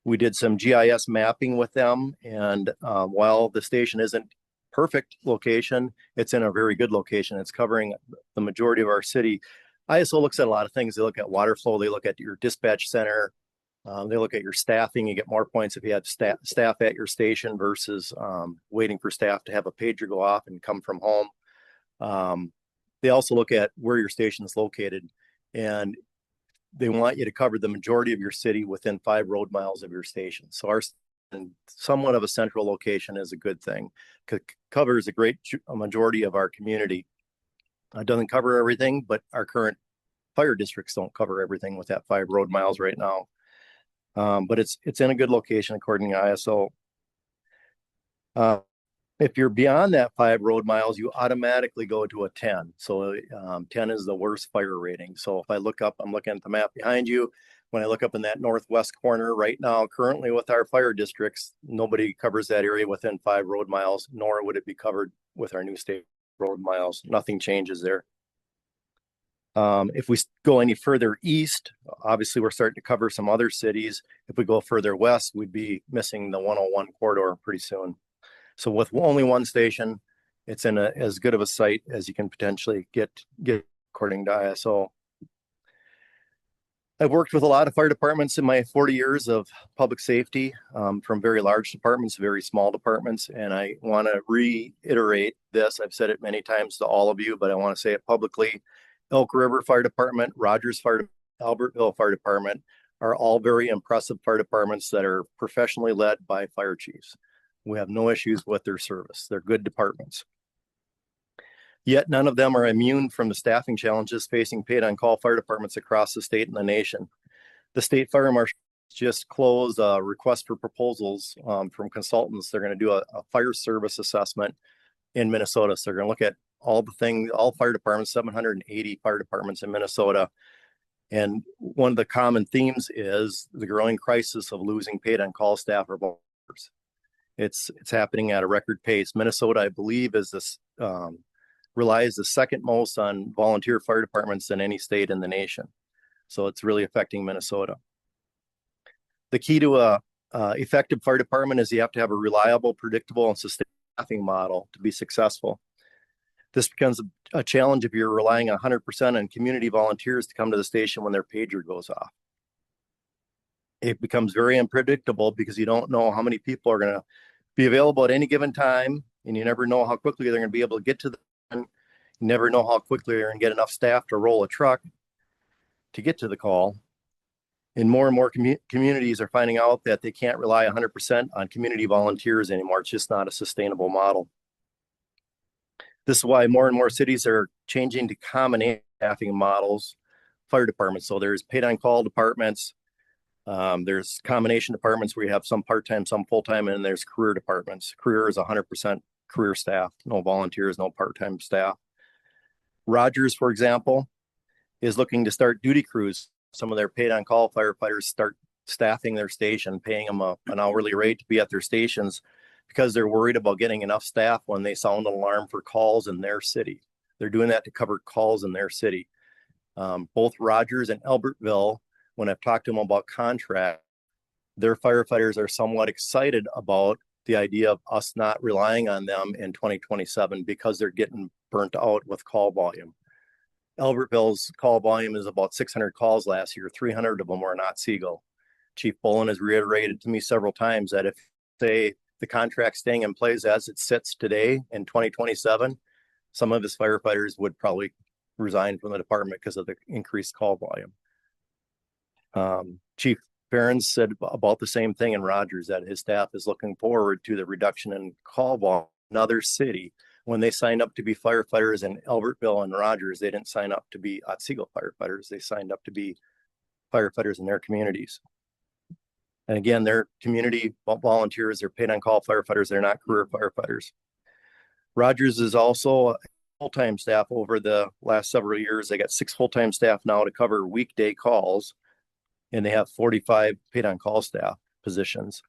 Speaker 14: We did some GIS mapping with them, and while the station isn't perfect location, it's in a very good location. It's covering the majority of our city. ISO looks at a lot of things. They look at water flow. They look at your dispatch center. They look at your staffing. You get more points if you have staff at your station versus waiting for staff to have a pager go off and come from home. They also look at where your station is located, and they want you to cover the majority of your city within 5 road miles of your station. So our somewhat of a central location is a good thing. Covers a great majority of our community. It doesn't cover everything, but our current fire districts don't cover everything with that 5 road miles right now. But it's in a good location according to ISO. If you're beyond that 5 road miles, you automatically go to a 10. So 10 is the worst fire rating. So if I look up, I'm looking at the map behind you. When I look up in that northwest corner right now, currently with our fire districts, nobody covers that area within 5 road miles, nor would it be covered with our new state road miles. Nothing changes there. If we go any further east, obviously we're starting to cover some other cities. If we go further west, we'd be missing the 101 corridor pretty soon. So with only one station, it's in as good of a site as you can potentially get according to ISO. I've worked with a lot of fire departments in my 40 years of public safety, from very large departments to very small departments. And I want to reiterate this. I've said it many times to all of you, but I want to say it publicly. Elk River Fire Department, Rogers Fire, Albertville Fire Department are all very impressive fire departments that are professionally led by fire chiefs. We have no issues with their service. They're good departments. Yet none of them are immune from the staffing challenges facing paid-on-call fire departments across the state and the nation. The state fire marshal just closed a request for proposals from consultants. They're going to do a fire service assessment in Minnesota. So they're going to look at all fire departments, 780 fire departments in Minnesota. And one of the common themes is the growing crisis of losing paid-on-call staff or volunteers. It's happening at a record pace. Minnesota, I believe, is this relies the second most on volunteer fire departments than any state in the nation. So it's really affecting Minnesota. The key to a effective fire department is you have to have a reliable, predictable, and sustainable staffing model to be successful. This becomes a challenge if you're relying 100% on community volunteers to come to the station when their pager goes off. It becomes very unpredictable because you don't know how many people are going to be available at any given time, and you never know how quickly they're going to be able to get to the. You never know how quickly you're going to get enough staff to roll a truck to get to the call. And more communities are finding out that they can't rely 100% on community volunteers anymore. It's just not a sustainable model. This is why more and more cities are changing to combination staffing models, fire departments. So there's paid on call departments. There's combination departments where you have some part-time, some full-time, and there's career departments. Career is 100% career staff, no volunteers, no part-time staff. Rogers, for example, is looking to start duty crews. Some of their paid on call firefighters start staffing their station, paying them an hourly rate to be at their stations because they're worried about getting enough staff when they sound an alarm for calls in their city. They're doing that to cover calls in their city. Both Rogers and Albertville, when I've talked to them about contract, their firefighters are somewhat excited about the idea of us not relying on them in 2027 because they're getting burnt out with call volume. Albertville's call volume is about 600 calls last year. 300 of them were in Otsego. Chief Bolin has reiterated to me several times that if, say, the contract staying in place as it sits today in 2027, some of his firefighters would probably resign from the department because of the increased call volume. Chief Barons said about the same thing in Rogers, that his staff is looking forward to the reduction in call volume in another city. When they signed up to be firefighters in Albertville and Rogers, they didn't sign up to be Otsego firefighters. They signed up to be firefighters in their communities. And again, they're community volunteers. They're paid on call firefighters. They're not career firefighters. Rogers is also full-time staff over the last several years. They got 6 full-time staff now to cover weekday calls, and they have 45 paid on call staff positions.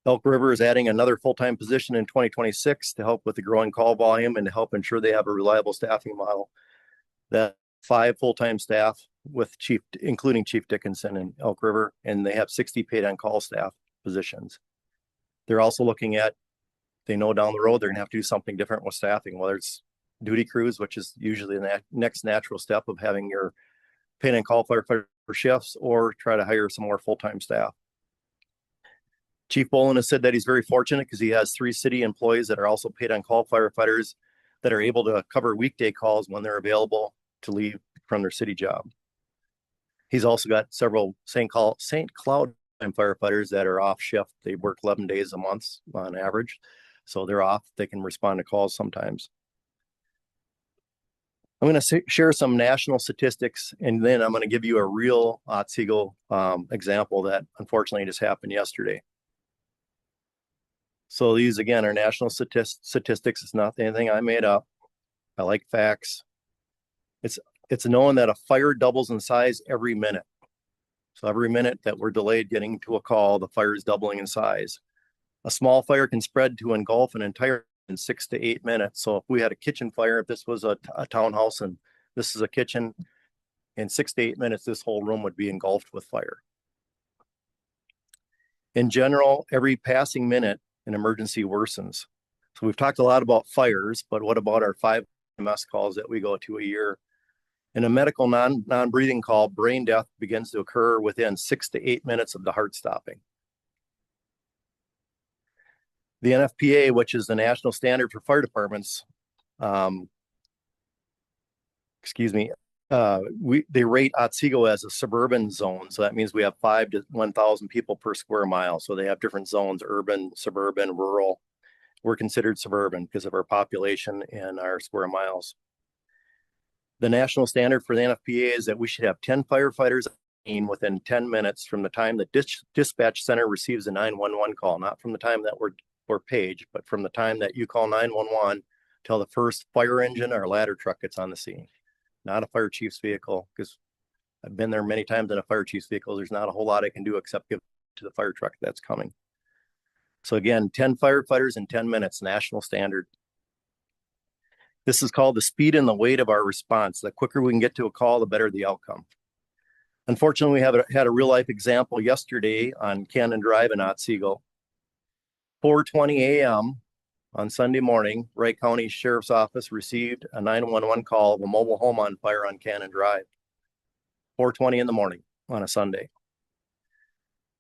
Speaker 14: Elk River is adding another full-time position in 2026 to help with the growing call volume and to help ensure they have a reliable staffing model. That 5 full-time staff with including Chief Dickinson in Elk River, and they have 60 paid on call staff positions. They're also looking at, they know down the road they're gonna have to do something different with staffing, whether it's duty crews, which is usually the next natural step of having your paid on call firefighter shifts, or try to hire some more full-time staff. Chief Bolin has said that he's very fortunate because he has 3 city employees that are also paid on call firefighters that are able to cover weekday calls when they're available to leave from their city job. He's also got several St. Cloud firefighters that are off shift. They work 11 days a month on average. So they're off. They can respond to calls sometimes. I'm going to share some national statistics, and then I'm going to give you a real Otsego example that unfortunately just happened yesterday. So these, again, are national statistics. It's not anything I made up. I like facts. It's known that a fire doubles in size every minute. So every minute that we're delayed getting to a call, the fire is doubling in size. A small fire can spread to engulf an entire in 6 to 8 minutes. So if we had a kitchen fire, if this was a townhouse and this is a kitchen, in 6 to 8 minutes, this whole room would be engulfed with fire. In general, every passing minute, an emergency worsens. So we've talked a lot about fires, but what about our 5 EMS calls that we go to a year? In a medical non-breathing call, brain death begins to occur within 6 to 8 minutes of the heart stopping. The NFPA, which is the national standard for fire departments, they rate Otsego as a suburban zone. So that means we have 5 to 1,000 people per square mile. So they have different zones: urban, suburban, rural. We're considered suburban because of our population and our square miles. The national standard for the NFPA is that we should have 10 firefighters within 10 minutes from the time the dispatch center receives a 911 call, not from the time that we're paged, but from the time that you call 911 till the first fire engine or ladder truck gets on the scene. Not a fire chief's vehicle, because I've been there many times in a fire chief's vehicle. There's not a whole lot I can do except give to the fire truck that's coming. So again, 10 firefighters in 10 minutes, national standard. This is called the speed and the weight of our response. The quicker we can get to a call, the better the outcome. Unfortunately, we had a real life example yesterday on Cannon Drive in Otsego. 4:20 a.m., on Sunday morning, Wright County Sheriff's Office received a 911 call of a mobile home on fire on Cannon Drive. 4:20 in the morning on a Sunday.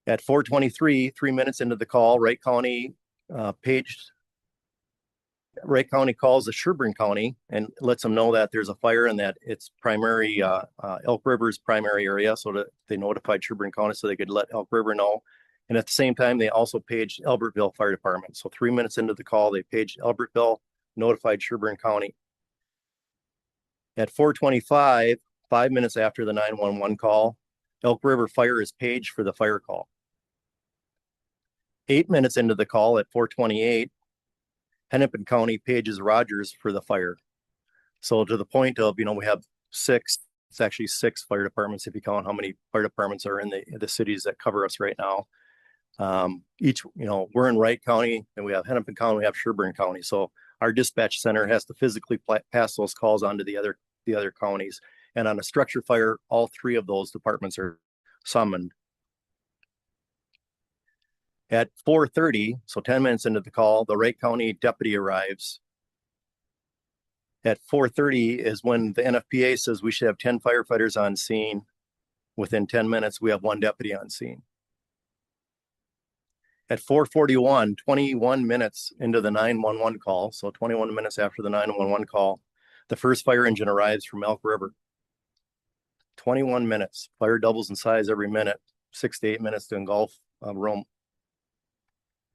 Speaker 14: At 4:23, 3 minutes into the call, Wright County calls the Sherburne County and lets them know that there's a fire and that it's primary Elk River's primary area, so that they notified Sherburne County so they could let Elk River know. And at the same time, they also paged Albertville Fire Department. So 3 minutes into the call, they paged Albertville, notified Sherburne County. At 4:25, 5 minutes after the 911 call, Elk River Fire is paged for the fire call. 8 minutes into the call at 4:28, Hennepin County pages Rogers for the fire. So to the point of, we have it's actually six fire departments if you count how many fire departments are in the cities that cover us right now. We're in Wright County and we have Hennepin County, we have Sherburne County. So our dispatch center has to physically pass those calls on to the other counties. And on a structure fire, all three of those departments are summoned. At 4:30, so 10 minutes into the call, the Wright County deputy arrives. At 4:30 is when the NFPA says we should have 10 firefighters on scene. Within 10 minutes, we have one deputy on scene. At 4:41, 21 minutes into the 911 call, so 21 minutes after the 911 call, the first fire engine arrives from Elk River. 21 minutes. Fire doubles in size every minute, 6 to 8 minutes to engulf a room.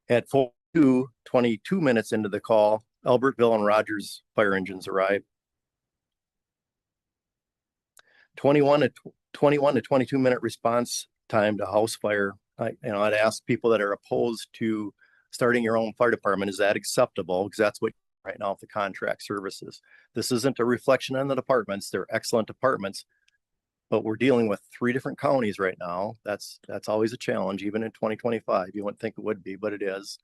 Speaker 14: At 4:02, 22 minutes into the call, Albertville and Rogers fire engines arrive. 21 to 22 minute response time to house fire. I'd ask people that are opposed to starting your own fire department, is that acceptable? Because that's what right now with the contract services. This isn't a reflection on the departments. They're excellent departments, but we're dealing with 3 different counties right now. That's always a challenge, even in 2025. You wouldn't think it would be, but it is.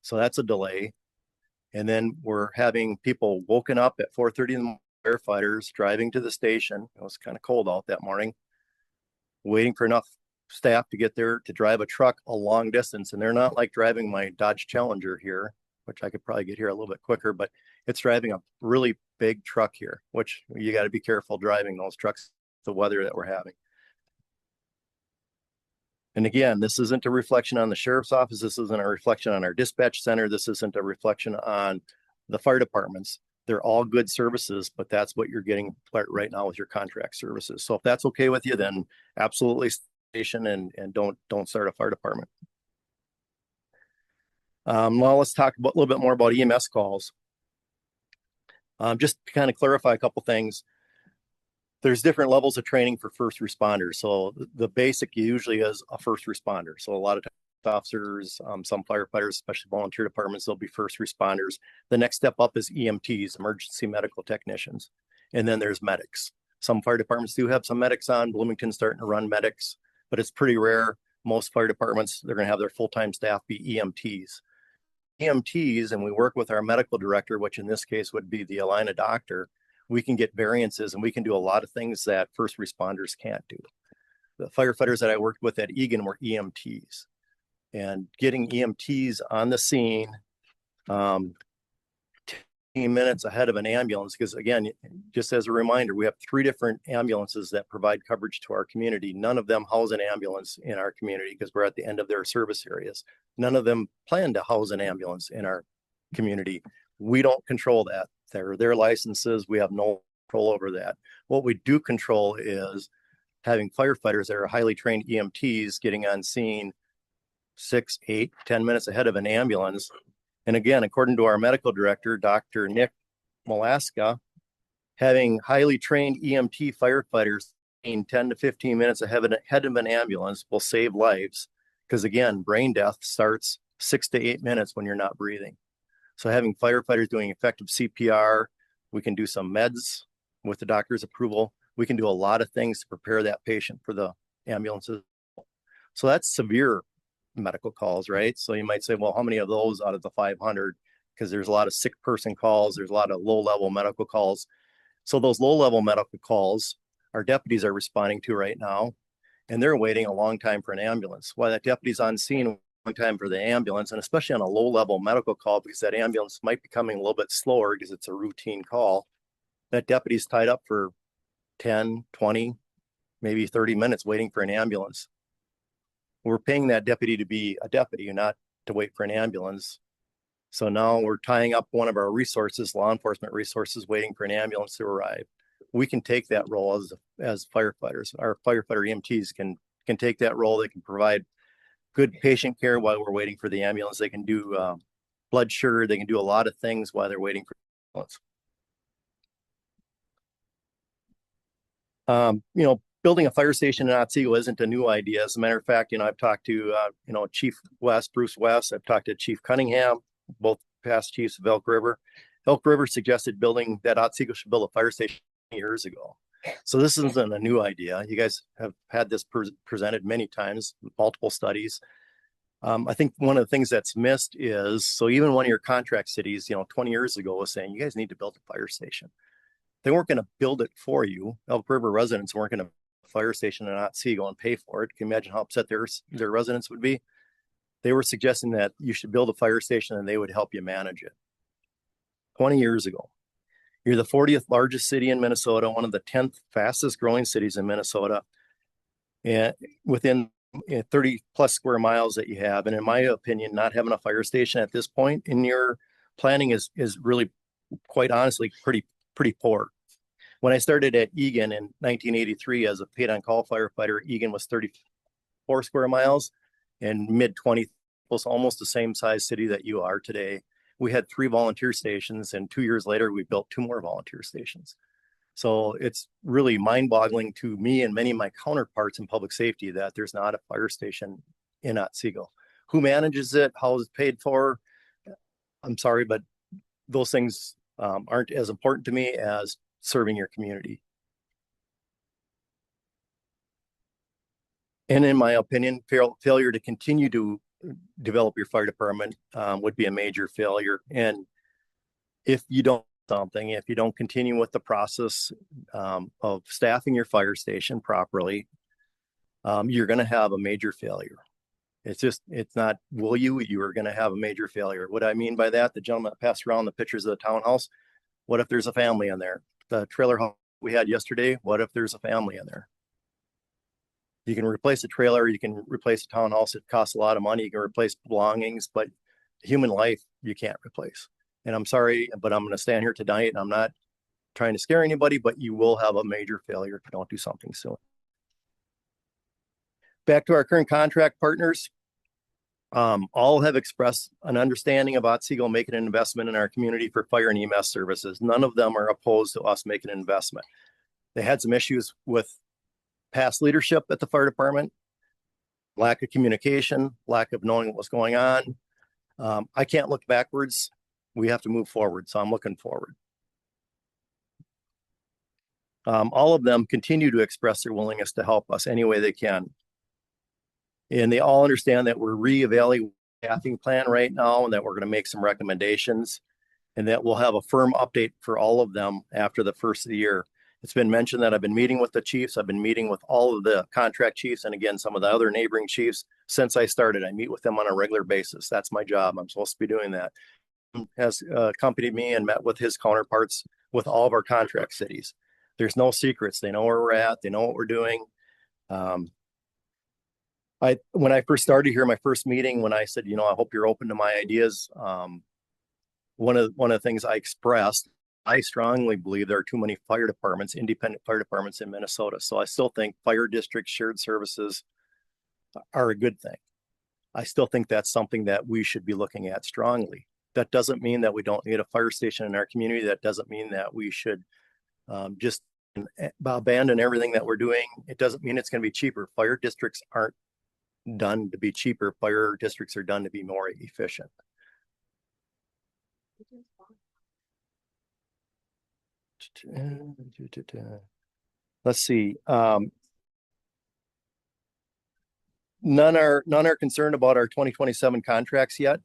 Speaker 14: So that's a delay. And then we're having people woken up at 4:30 in the morning, firefighters driving to the station. It was kind of cold out that morning, waiting for enough staff to get there to drive a truck a long distance. And they're not like driving my Dodge Challenger here, which I could probably get here a little bit quicker, but it's driving a really big truck here, which you got to be careful driving those trucks, the weather that we're having. And again, this isn't a reflection on the sheriff's office. This isn't a reflection on our dispatch center. This isn't a reflection on the fire departments. They're all good services, but that's what you're getting right now with your contract services. So if that's okay with you, then absolutely station and don't start a fire department. Now let's talk a little bit more about EMS calls. Just to kind of clarify a couple things. There's different levels of training for first responders. So the basic usually is a first responder. So a lot of officers, some firefighters, especially volunteer departments, they'll be first responders. The next step up is EMTs, emergency medical technicians. And then there's medics. Some fire departments do have some medics on. Bloomington's starting to run medics, but it's pretty rare. Most fire departments, they're going to have their full-time staff be EMTs. EMTs, and we work with our medical director, which in this case would be the Alina doctor. We can get variances and we can do a lot of things that first responders can't do. The firefighters that I worked with at Egan were EMTs, and getting EMTs on the scene 10 minutes ahead of an ambulance, because again, just as a reminder, we have 3 different ambulances that provide coverage to our community. None of them house an ambulance in our community because we're at the end of their service areas. None of them plan to house an ambulance in our community. We don't control that. They're their licenses. We have no control over that. What we do control is having firefighters that are highly trained EMTs getting on scene 6, 8, 10 minutes ahead of an ambulance. And again, according to our medical director, Dr. Nick Molaska, having highly trained EMT firefighters in 10 to 15 minutes ahead of an ambulance will save lives. Because again, brain death starts 6 to 8 minutes when you're not breathing. So having firefighters doing effective CPR, we can do some meds with the doctor's approval. We can do a lot of things to prepare that patient for the ambulances. So that's severe medical calls, right? So you might say, well, how many of those out of the 500? Because there's a lot of sick person calls. There's a lot of low-level medical calls. So those low-level medical calls, our deputies are responding to right now, and they're waiting a long time for an ambulance. While that deputy's on scene time for the ambulance, and especially on a low level medical call, because that ambulance might be coming a little bit slower because it's a routine call. That deputy's tied up for 10, 20, maybe 30 minutes waiting for an ambulance. We're paying that deputy to be a deputy, not to wait for an ambulance. So now we're tying up one of our resources, law enforcement resources, waiting for an ambulance to arrive. We can take that role as firefighters. Our firefighter EMTs can take that role. They can provide good patient care while we're waiting for the ambulance. They can do blood sugar. They can do a lot of things while they're waiting for the ambulance. Building a fire station in Otsego isn't a new idea. As a matter of fact, I've talked to, Chief Bruce West. I've talked to Chief Cunningham, both past chiefs of Elk River. Elk River suggested that Otsego should build a fire station years ago. So this isn't a new idea. You guys have had this presented many times, multiple studies. I think one of the things that's missed is, so even one of your contract cities, 20 years ago was saying, you guys need to build a fire station. They weren't going to build it for you. Elk River residents weren't going to fire station in Otsego and pay for it. Can you imagine how upset their residents would be? They were suggesting that you should build a fire station and they would help you manage it. 20 years ago. You're the 40th largest city in Minnesota, one of the 10th fastest growing cities in Minnesota, and within 30 plus square miles that you have. And in my opinion, not having a fire station at this point in your planning is really, quite honestly, pretty poor. When I started at Egan in 1983 as a paid on call firefighter, Egan was 34 square miles and mid 20, almost the same size city that you are today. We had 3 volunteer stations, and 2 years later, we built 2 more volunteer stations. So it's really mind-boggling to me and many of my counterparts in public safety that there's not a fire station in Otsego. Who manages it? How is it paid for? I'm sorry, but those things aren't as important to me as serving your community. And in my opinion, failure to continue to develop your fire department would be a major failure. And if you don't continue with the process of staffing your fire station properly, you're going to have a major failure. It's not will you are going to have a major failure. What I mean by that, the gentleman that passed around the pictures of the townhouse, what if there's a family in there? The trailer house we had yesterday, what if there's a family in there? You can replace a trailer, you can replace a townhouse. It costs a lot of money. You can replace belongings, but human life you can't replace. And I'm sorry, but I'm going to stand here tonight and I'm not trying to scare anybody, but you will have a major failure if you don't do something soon. Back to our current contract partners. All have expressed an understanding of Otsego making an investment in our community for fire and EMS services. None of them are opposed to us making an investment. They had some issues with past leadership at the fire department, lack of communication, lack of knowing what was going on. I can't look backwards. We have to move forward. So I'm looking forward. All of them continue to express their willingness to help us any way they can. And they all understand that we're reevaluating the staffing plan right now and that we're going to make some recommendations and that we'll have a firm update for all of them after the first of the year. It's been mentioned that I've been meeting with the chiefs. I've been meeting with all of the contract chiefs and again, some of the other neighboring chiefs since I started. I meet with them on a regular basis. That's my job. I'm supposed to be doing that. Has accompanied me and met with his counterparts with all of our contract cities. There's no secrets. They know where we're at. They know what we're doing. When I first started here, my first meeting, when I said, I hope you're open to my ideas. One of the things I expressed, I strongly believe there are too many fire departments, independent fire departments in Minnesota. So I still think fire district shared services are a good thing. I still think that's something that we should be looking at strongly. That doesn't mean that we don't need a fire station in our community. That doesn't mean that we should just abandon everything that we're doing. It doesn't mean it's going to be cheaper. Fire districts aren't done to be cheaper. Fire districts are done to be more efficient. Let's see. None are concerned about our 2027 contracts yet.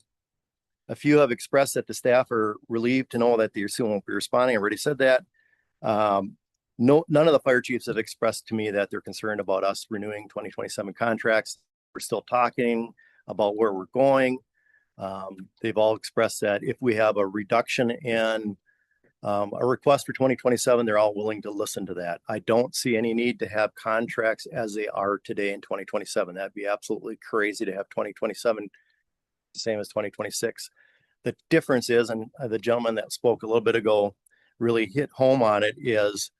Speaker 14: A few have expressed that the staff are relieved to know that they soon won't be responding. I already said that. None of the fire chiefs have expressed to me that they're concerned about us renewing 2027 contracts. We're still talking. about where we're going. They've all expressed that if we have a reduction in a request for 2027, they're all willing to listen to that. I don't see any need to have contracts as they are today in 2027. That'd be absolutely crazy to have 2027 the same as 2026. The difference is, and the gentleman that spoke a little bit ago really hit home on it, is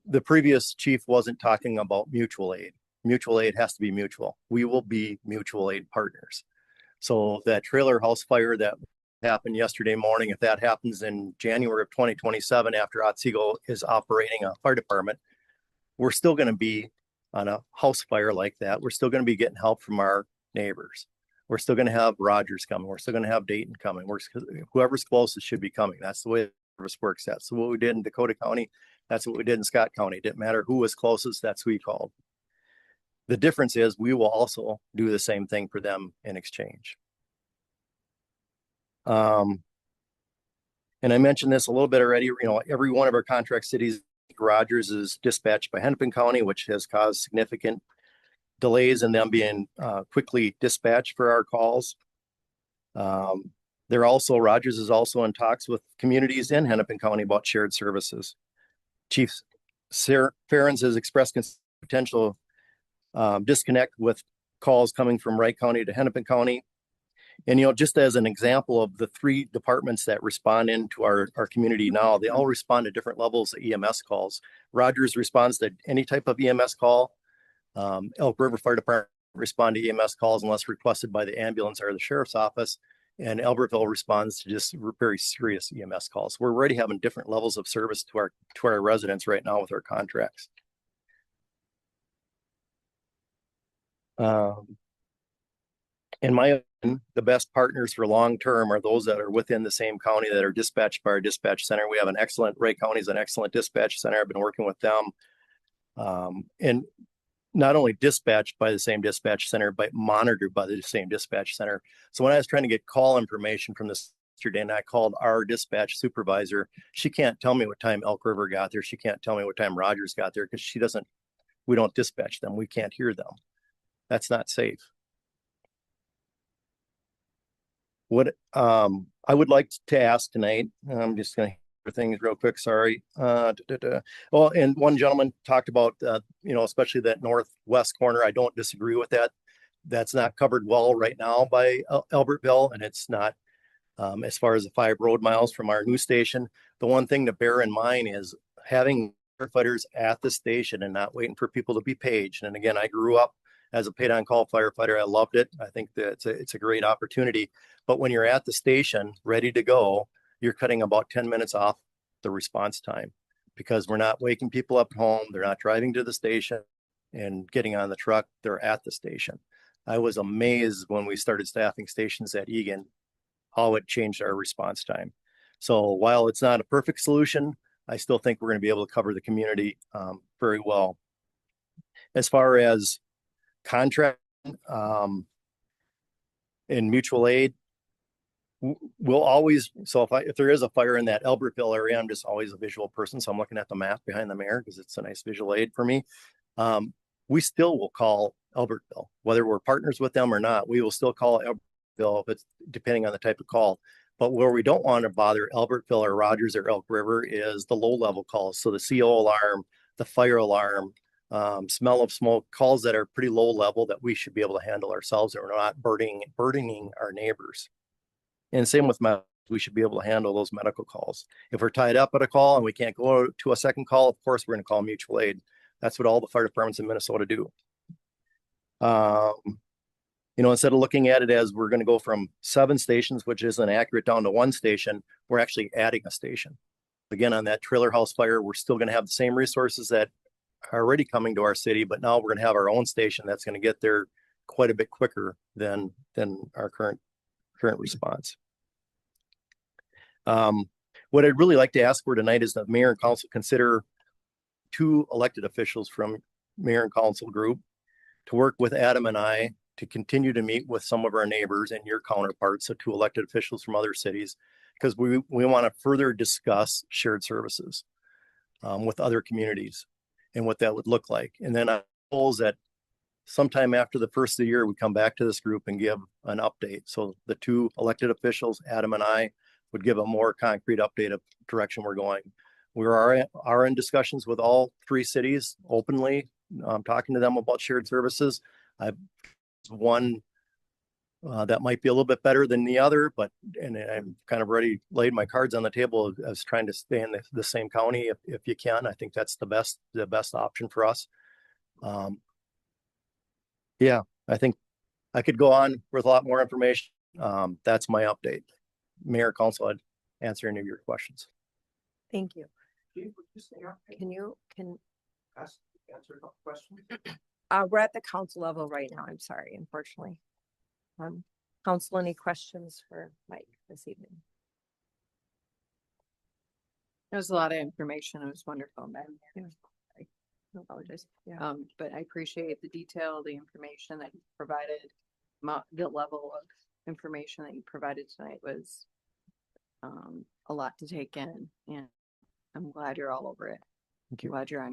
Speaker 14: the previous chief wasn't talking about mutual aid. Mutual aid has to be mutual. We will be mutual aid partners. So that trailer house fire that happened yesterday morning, if that happens in January of 2027, after Otsego is operating a fire department, we're still going to be on a house fire like that. We're still going to be getting help from our neighbors. We're still going to have Rogers coming. We're still going to have Dayton coming. Whoever's closest should be coming. That's the way the service works. That's what we did in Dakota County. That's what we did in Scott County. It didn't matter who was closest. That's who we called. The difference is we will also do the same thing for them in exchange. And I mentioned this a little bit already. Every one of our contract cities, Rogers, is dispatched by Hennepin County, which has caused significant delays in them being quickly dispatched for our calls. Rogers is also in talks with communities in Hennepin County about shared services. Chief Ferens has expressed potential disconnect with calls coming from Wright County to Hennepin County. And, just as an example of the 3 departments that respond into our community now, they all respond to different levels of EMS calls. Rogers responds to any type of EMS call. Elk River Fire Department respond to EMS calls unless requested by the ambulance or the sheriff's office. And Albertville responds to just very serious EMS calls. We're already having different levels of service to our residents right now with our contracts. In my opinion, the best partners for long-term are those that are within the same county that are dispatched by our dispatch center. We have Wright County is an excellent dispatch center. I've been working with them. And not only dispatched by the same dispatch center, but monitored by the same dispatch center. So when I was trying to get call information from this yesterday and I called our dispatch supervisor, she can't tell me what time Elk River got there. She can't tell me what time Rogers got there because we don't dispatch them. We can't hear them. That's not safe. What I would like to ask tonight, I'm just going to hear things real quick. Sorry. Well, and one gentleman talked about, especially that northwest corner. I don't disagree with that. That's not covered well right now by Albertville, and it's not as far as the 5 road miles from our new station. The one thing to bear in mind is having firefighters at the station and not waiting for people to be paged. And again, I grew up as a paid-on-call firefighter. I loved it. I think that it's a great opportunity. But when you're at the station ready to go, you're cutting about 10 minutes off the response time because we're not waking people up at home. They're not driving to the station and getting on the truck. They're at the station. I was amazed when we started staffing stations at Egan, how it changed our response time. So while it's not a perfect solution, I still think we're going to be able to cover the community very well. As far as contract and mutual aid, we'll always, so if there is a fire in that Albertville area, I'm just always a visual person. So I'm looking at the map behind the mayor because it's a nice visual aid for me. We still will call Albertville, whether we're partners with them or not. We will still call Albertville if it's depending on the type of call. But where we don't want to bother Albertville or Rogers or Elk River is the low level calls. So the CO alarm, the fire alarm, smell of smoke, calls that are pretty low level that we should be able to handle ourselves, and we're not burdening our neighbors. And same with medical, we should be able to handle those medical calls. If we're tied up at a call and we can't go to a second call, of course, we're going to call mutual aid. That's what all the fire departments in Minnesota do. Instead of looking at it as we're going to go from 7 stations, which isn't accurate, down to 1 station, we're actually adding a station. Again, on that trailer house fire, we're still going to have the same resources that are already coming to our city, but now we're going to have our own station that's going to get there quite a bit quicker than our current response. What I'd really like to ask for tonight is that mayor and council consider 2 elected officials from mayor and council group to work with Adam and I to continue to meet with some of our neighbors and your counterparts, so 2 elected officials from other cities, because we want to further discuss shared services with other communities and what that would look like. And then I propose that sometime after the first of the year, we come back to this group and give an update. So the two elected officials, Adam and I, would give a more concrete update of direction we're going. We are in discussions with all three cities openly. I'm talking to them about shared services. I've one that might be a little bit better than the other, and I'm kind of already laid my cards on the table as trying to stay in the same county if you can. I think that's the best option for us. Yeah, I think I could go on with a lot more information. That's my update. Mayor, Council, I'd answer any of your questions.
Speaker 1: Thank you.
Speaker 2: Answer a question?
Speaker 1: We're at the council level right now. I'm sorry, unfortunately. Council, any questions for Mike this evening?
Speaker 15: There's a lot of information. It was wonderful, man.
Speaker 1: I apologize. Yeah.
Speaker 15: But I appreciate the detail, the information that you provided. The level of information that you provided tonight was a lot to take in, and I'm glad you're all over it.
Speaker 14: Thank you.
Speaker 15: Glad you're on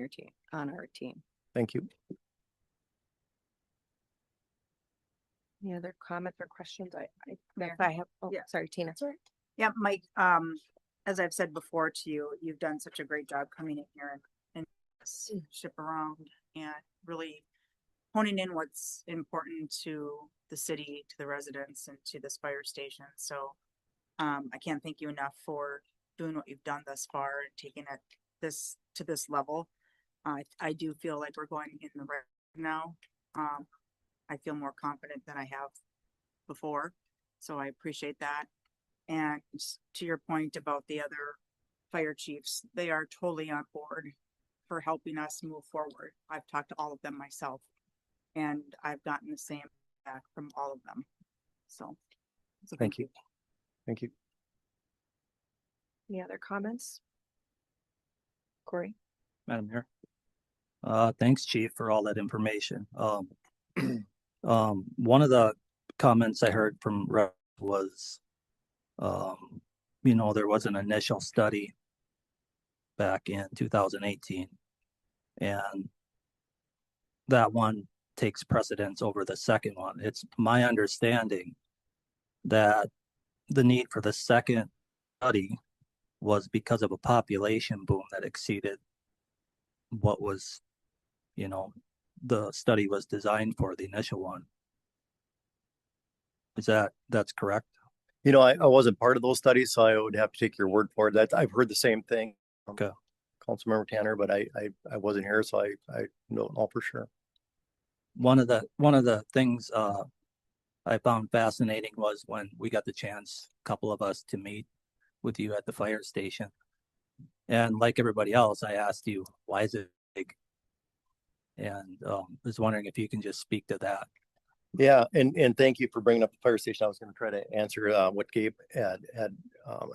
Speaker 15: our team.
Speaker 14: Thank you.
Speaker 1: Any other comments or questions?
Speaker 16: Mayor.
Speaker 1: I have. Oh,
Speaker 16: Yeah.
Speaker 1: sorry, Tina. Sorry.
Speaker 16: Yeah, Mike, as I've said before to you, you've done such a great job coming in here and ship around and really honing in what's important to the city, to the residents, and to this fire station. So I can't thank you enough for doing what you've done thus far and taking it to this level. I do feel like we're going in the right now. I feel more confident than I have before. So I appreciate that. And to your point about the other fire chiefs, they are totally on board for helping us move forward. I've talked to all of them myself, and I've gotten the same back from all of them. So
Speaker 14: thank you. Thank you.
Speaker 1: Any other comments? Corey?
Speaker 13: Madam Mayor. Thanks, Chief, for all that information. One of the comments I heard from Rep was, there was an initial study back in 2018, and that one takes precedence over the second one. It's my understanding that the need for the second study was because of a population boom that exceeded what was, the study was designed for, the initial one. That's correct?
Speaker 14: I wasn't part of those studies, so I would have to take your word for it. That I've heard the same thing from
Speaker 13: Okay.
Speaker 14: Councilmember Tanner, but I wasn't here, so I don't know for sure.
Speaker 13: One of the things I found fascinating was when we got the chance, a couple of us, to meet with you at the fire station. And like everybody else, I asked you, why is it big? And was wondering if you can just speak to that.
Speaker 14: Yeah, and thank you for bringing up the fire station. I was going to try to answer what Gabe had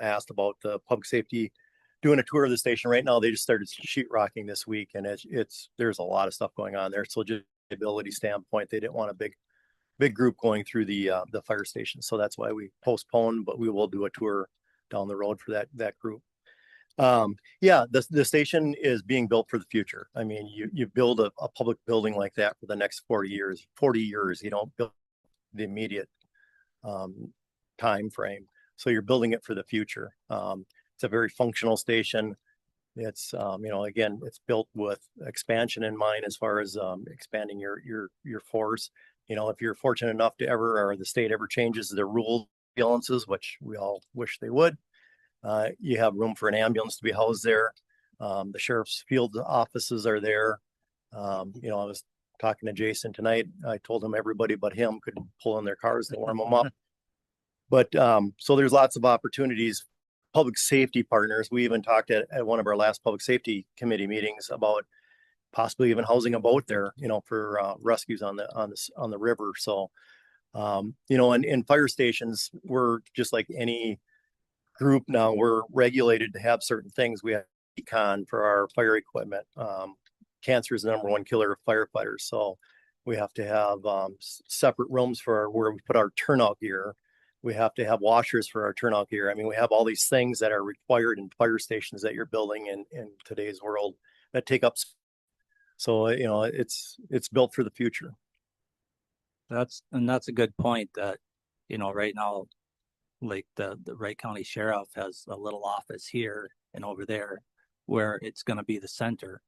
Speaker 14: asked about the public safety doing a tour of the station. Right now, they just started sheetrocking this week, and there's a lot of stuff going on there. So just ability standpoint, they didn't want a big group going through the fire station, so that's why we postponed. But we will do a tour down the road for that group. The station is being built for the future. I mean, you build a public building like that for the next 40 years. You don't build the immediate time frame. So you're building it for the future. It's a very functional station. It's again, it's built with expansion in mind as far as expanding your force. If you're fortunate enough to or the state ever changes their rule ambulances, which we all wish they would, you have room for an ambulance to be housed there. The sheriff's field offices are there. I was talking to Jason tonight. I told him everybody but him could pull in their cars to warm them up. But so there's lots of opportunities. Public safety partners. We even talked at one of our last public safety committee meetings about possibly even housing a boat there, for rescues on the river. So, in fire stations, we're just like any group now. We're regulated to have certain things. We have econ for our fire equipment. Cancer is the number one killer of firefighters, so we have to have separate rooms for where we put our turnout gear. We have to have washers for our turnout gear. I mean, we have all these things that are required in fire stations that you're building in today's world that take up. So, it's built for the future.
Speaker 13: That's a good point that, right now, like the Wright County Sheriff has a little office here and over there where it's gonna be the center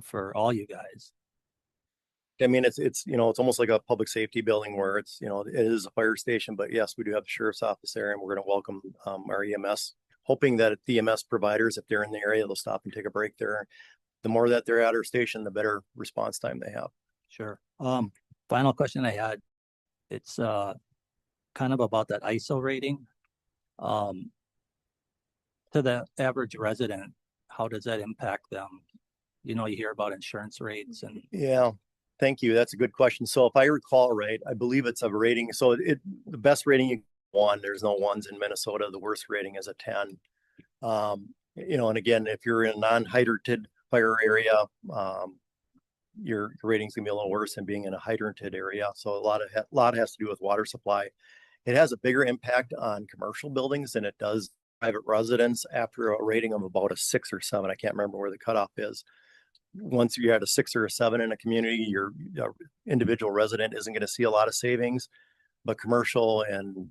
Speaker 13: for all you guys.
Speaker 14: I mean, it's almost like a public safety building where it is a fire station, but yes, we do have the sheriff's office there, and we're going to welcome our EMS, hoping that the EMS providers, if they're in the area, they'll stop and take a break there. The more that they're at our station, the better response time they have.
Speaker 13: Sure. Final question I had, it's kind of about that ISO rating. To the average resident, how does that impact them? You hear about insurance rates and
Speaker 14: Yeah. Thank you. That's a good question. So if I recall right, I believe it's a rating. So the best rating you one, there's no ones in Minnesota. The worst rating is a 10. And again, if you're in a non-hydranted fire area, your rating's gonna be a little worse than being in a hydranted area. So a lot has to do with water supply. It has a bigger impact on commercial buildings than it does private residents after a rating of about a 6 or 7. I can't remember where the cutoff is. Once you had a 6 or a 7 in a community, your individual resident isn't going to see a lot of savings, but commercial and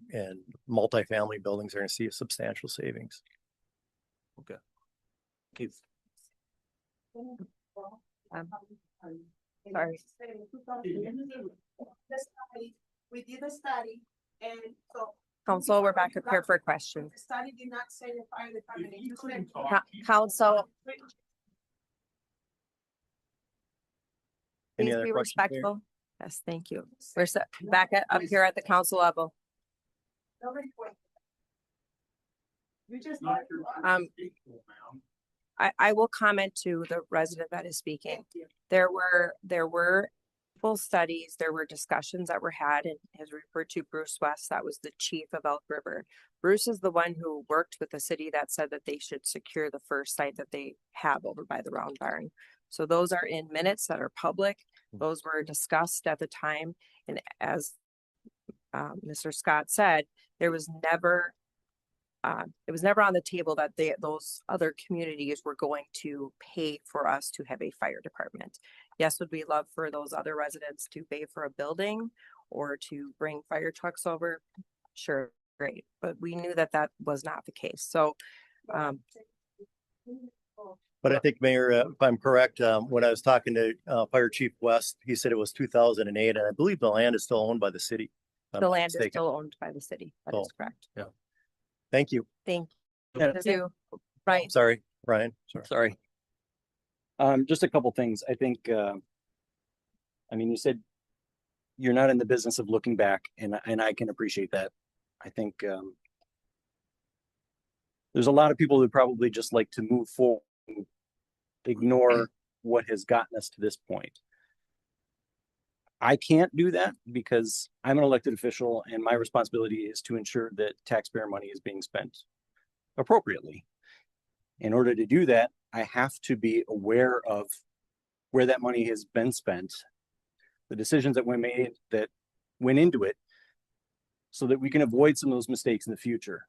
Speaker 14: multifamily buildings are going to see a substantial savings.
Speaker 13: Okay. Keith.
Speaker 8: Sorry. We did a study, and so
Speaker 1: Council, we're back up here for questions.
Speaker 8: the study did not say the fire department.
Speaker 1: Council,
Speaker 14: Any
Speaker 1: please
Speaker 14: other
Speaker 1: be
Speaker 14: questions, Mayor?
Speaker 1: respectful. Yes, thank you. We're back up here at the council level. I will comment to the resident that is speaking. There were full studies, there were discussions that were had, and has referred to Bruce West, that was the chief of Elk River. Bruce is the one who worked with the city that said that they should secure the first site that they have over by the Round Barn. So those are in minutes that are public. Those were discussed at the time. And as Mr. Scott said, it was never on the table that those other communities were going to pay for us to have a fire department. Yes, would we love for those other residents to pay for a building or to bring fire trucks over? Sure, great. But we knew that that was not the case. So,
Speaker 14: but I think, Mayor, if I'm correct, when I was talking to Fire Chief West, he said it was 2008, and I believe the land is still owned by the city.
Speaker 1: the land is still owned by the city. That is correct.
Speaker 14: Yeah. Thank you.
Speaker 1: Thank
Speaker 10: Yeah.
Speaker 1: you. Right.
Speaker 14: Sorry, Ryan.
Speaker 10: Sorry. Just a couple things. I think, you said you're not in the business of looking back, and I can appreciate that. I think there's a lot of people who probably just like to move forward and ignore what has gotten us to this point. I can't do that because I'm an elected official and my responsibility is to ensure that taxpayer money is being spent appropriately. In order to do that, I have to be aware of where that money has been spent, the decisions that were made that went into it, so that we can avoid some of those mistakes in the future.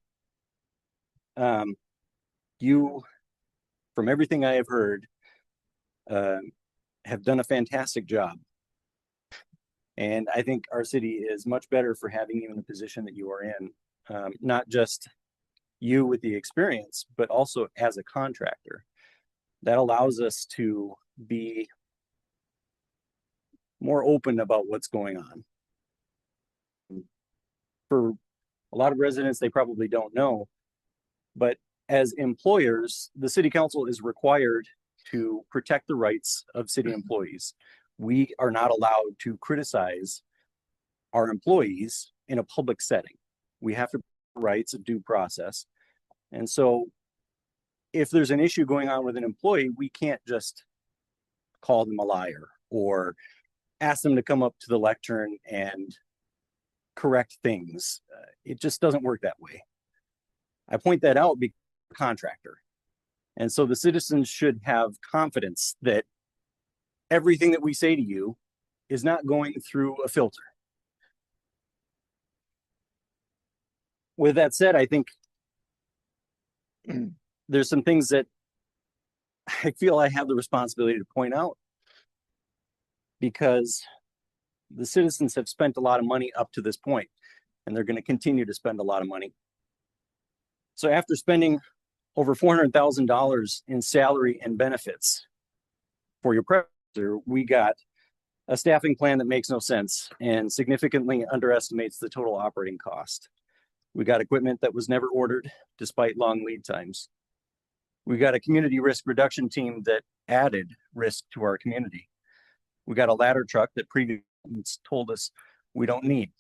Speaker 10: You, from everything I have heard, have done a fantastic job. And I think our city is much better for having you in the position that you are in. Not just you with the experience, but also as a contractor. That allows us to be more open about what's going on. For a lot of residents, they probably don't know, but as employers, the city council is required to protect the rights of city employees. We are not allowed to criticize our employees in a public setting. We have to rights of due process. And so if there's an issue going on with an employee, we can't just call them a liar or ask them to come up to the lectern and correct things. It just doesn't work that way. I point that out because I'm a contractor. And so the citizens should have confidence that everything that we say to you is not going through a filter. With that said, I think there's some things that I feel I have the responsibility to point out, because The citizens have spent a lot of money up to this point, and they're going to continue to spend a lot of money. So after spending over $400,000 in salary and benefits for your predecessor, we got a staffing plan that makes no sense and significantly underestimates the total operating cost. We got equipment that was never ordered despite long lead times. We got a community risk reduction team that added risk to our community. We got a ladder truck that previously told us we don't need.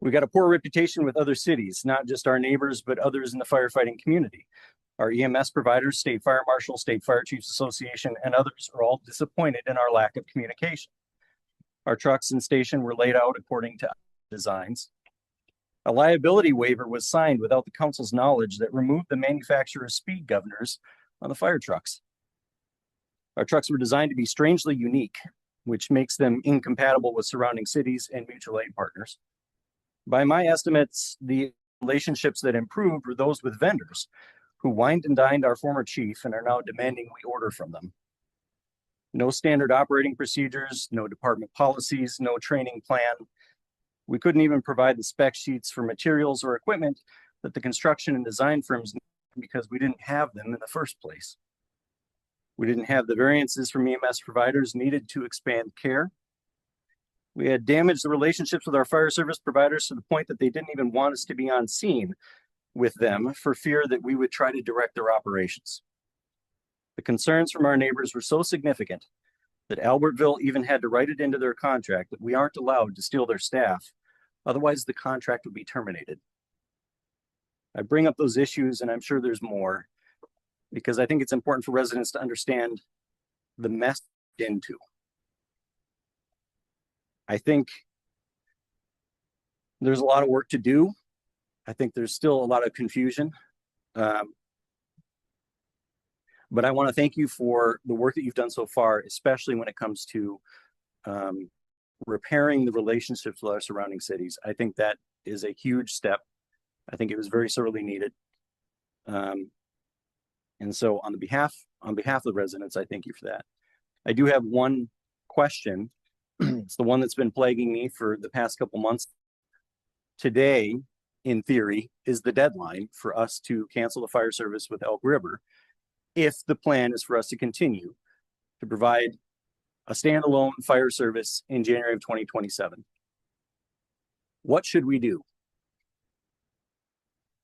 Speaker 10: We got a poor reputation with other cities, not just our neighbors, but others in the firefighting community. Our EMS providers, State Fire Marshal, State Fire Chiefs Association, and others are all disappointed in our lack of communication. Our trucks and station were laid out according to designs. A liability waiver was signed without the council's knowledge that removed the manufacturer's speed governors on the fire trucks. Our trucks were designed to be strangely unique, which makes them incompatible with surrounding cities and mutual aid partners. By my estimates, the relationships that improved were those with vendors who wined and dined our former chief and are now demanding we order from them. No standard operating procedures, no department policies, no training plan. We couldn't even provide the spec sheets for materials or equipment that the construction and design firms needed because we didn't have them in the first place. We didn't have the variances from EMS providers needed to expand care. We had damaged the relationships with our fire service providers to the point that they didn't even want us to be on scene with them for fear that we would try to direct their operations. The concerns from our neighbors were so significant that Albertville even had to write it into their contract that we aren't allowed to steal their staff. Otherwise, the contract would be terminated. I bring up those issues, and I'm sure there's more, because I think it's important for residents to understand the mess into. I think there's a lot of work to do. I think there's still a lot of confusion. But I want to thank you for the work that you've done so far, especially when it comes to repairing the relationships with our surrounding cities. I think that is a huge step. I think it was very sorely needed. And so on behalf of the residents, I thank you for that. I do have one question. It's the one that's been plaguing me for the past couple months. Today, in theory, is the deadline for us to cancel the fire service with Elk River if the plan is for us to continue to provide a standalone fire service in January of 2027. What should we do?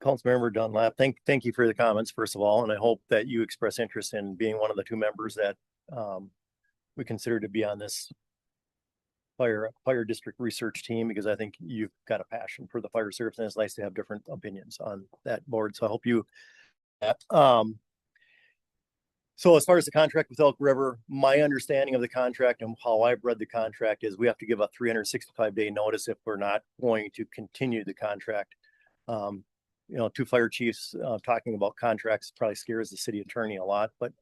Speaker 14: Councilmember Dunlap, thank you for the comments, first of all, and I hope that you express interest in being one of the two members that we consider to be on this fire district research team, because I think you've got a passion for the fire service, and it's nice to have different opinions on that board. So I hope you. So as far as the contract with Elk River, my understanding of the contract and how I've read the contract is we have to give a 365-day notice if we're not going to continue the contract. You know, two fire chiefs talking about contracts probably scares the city attorney a lot, but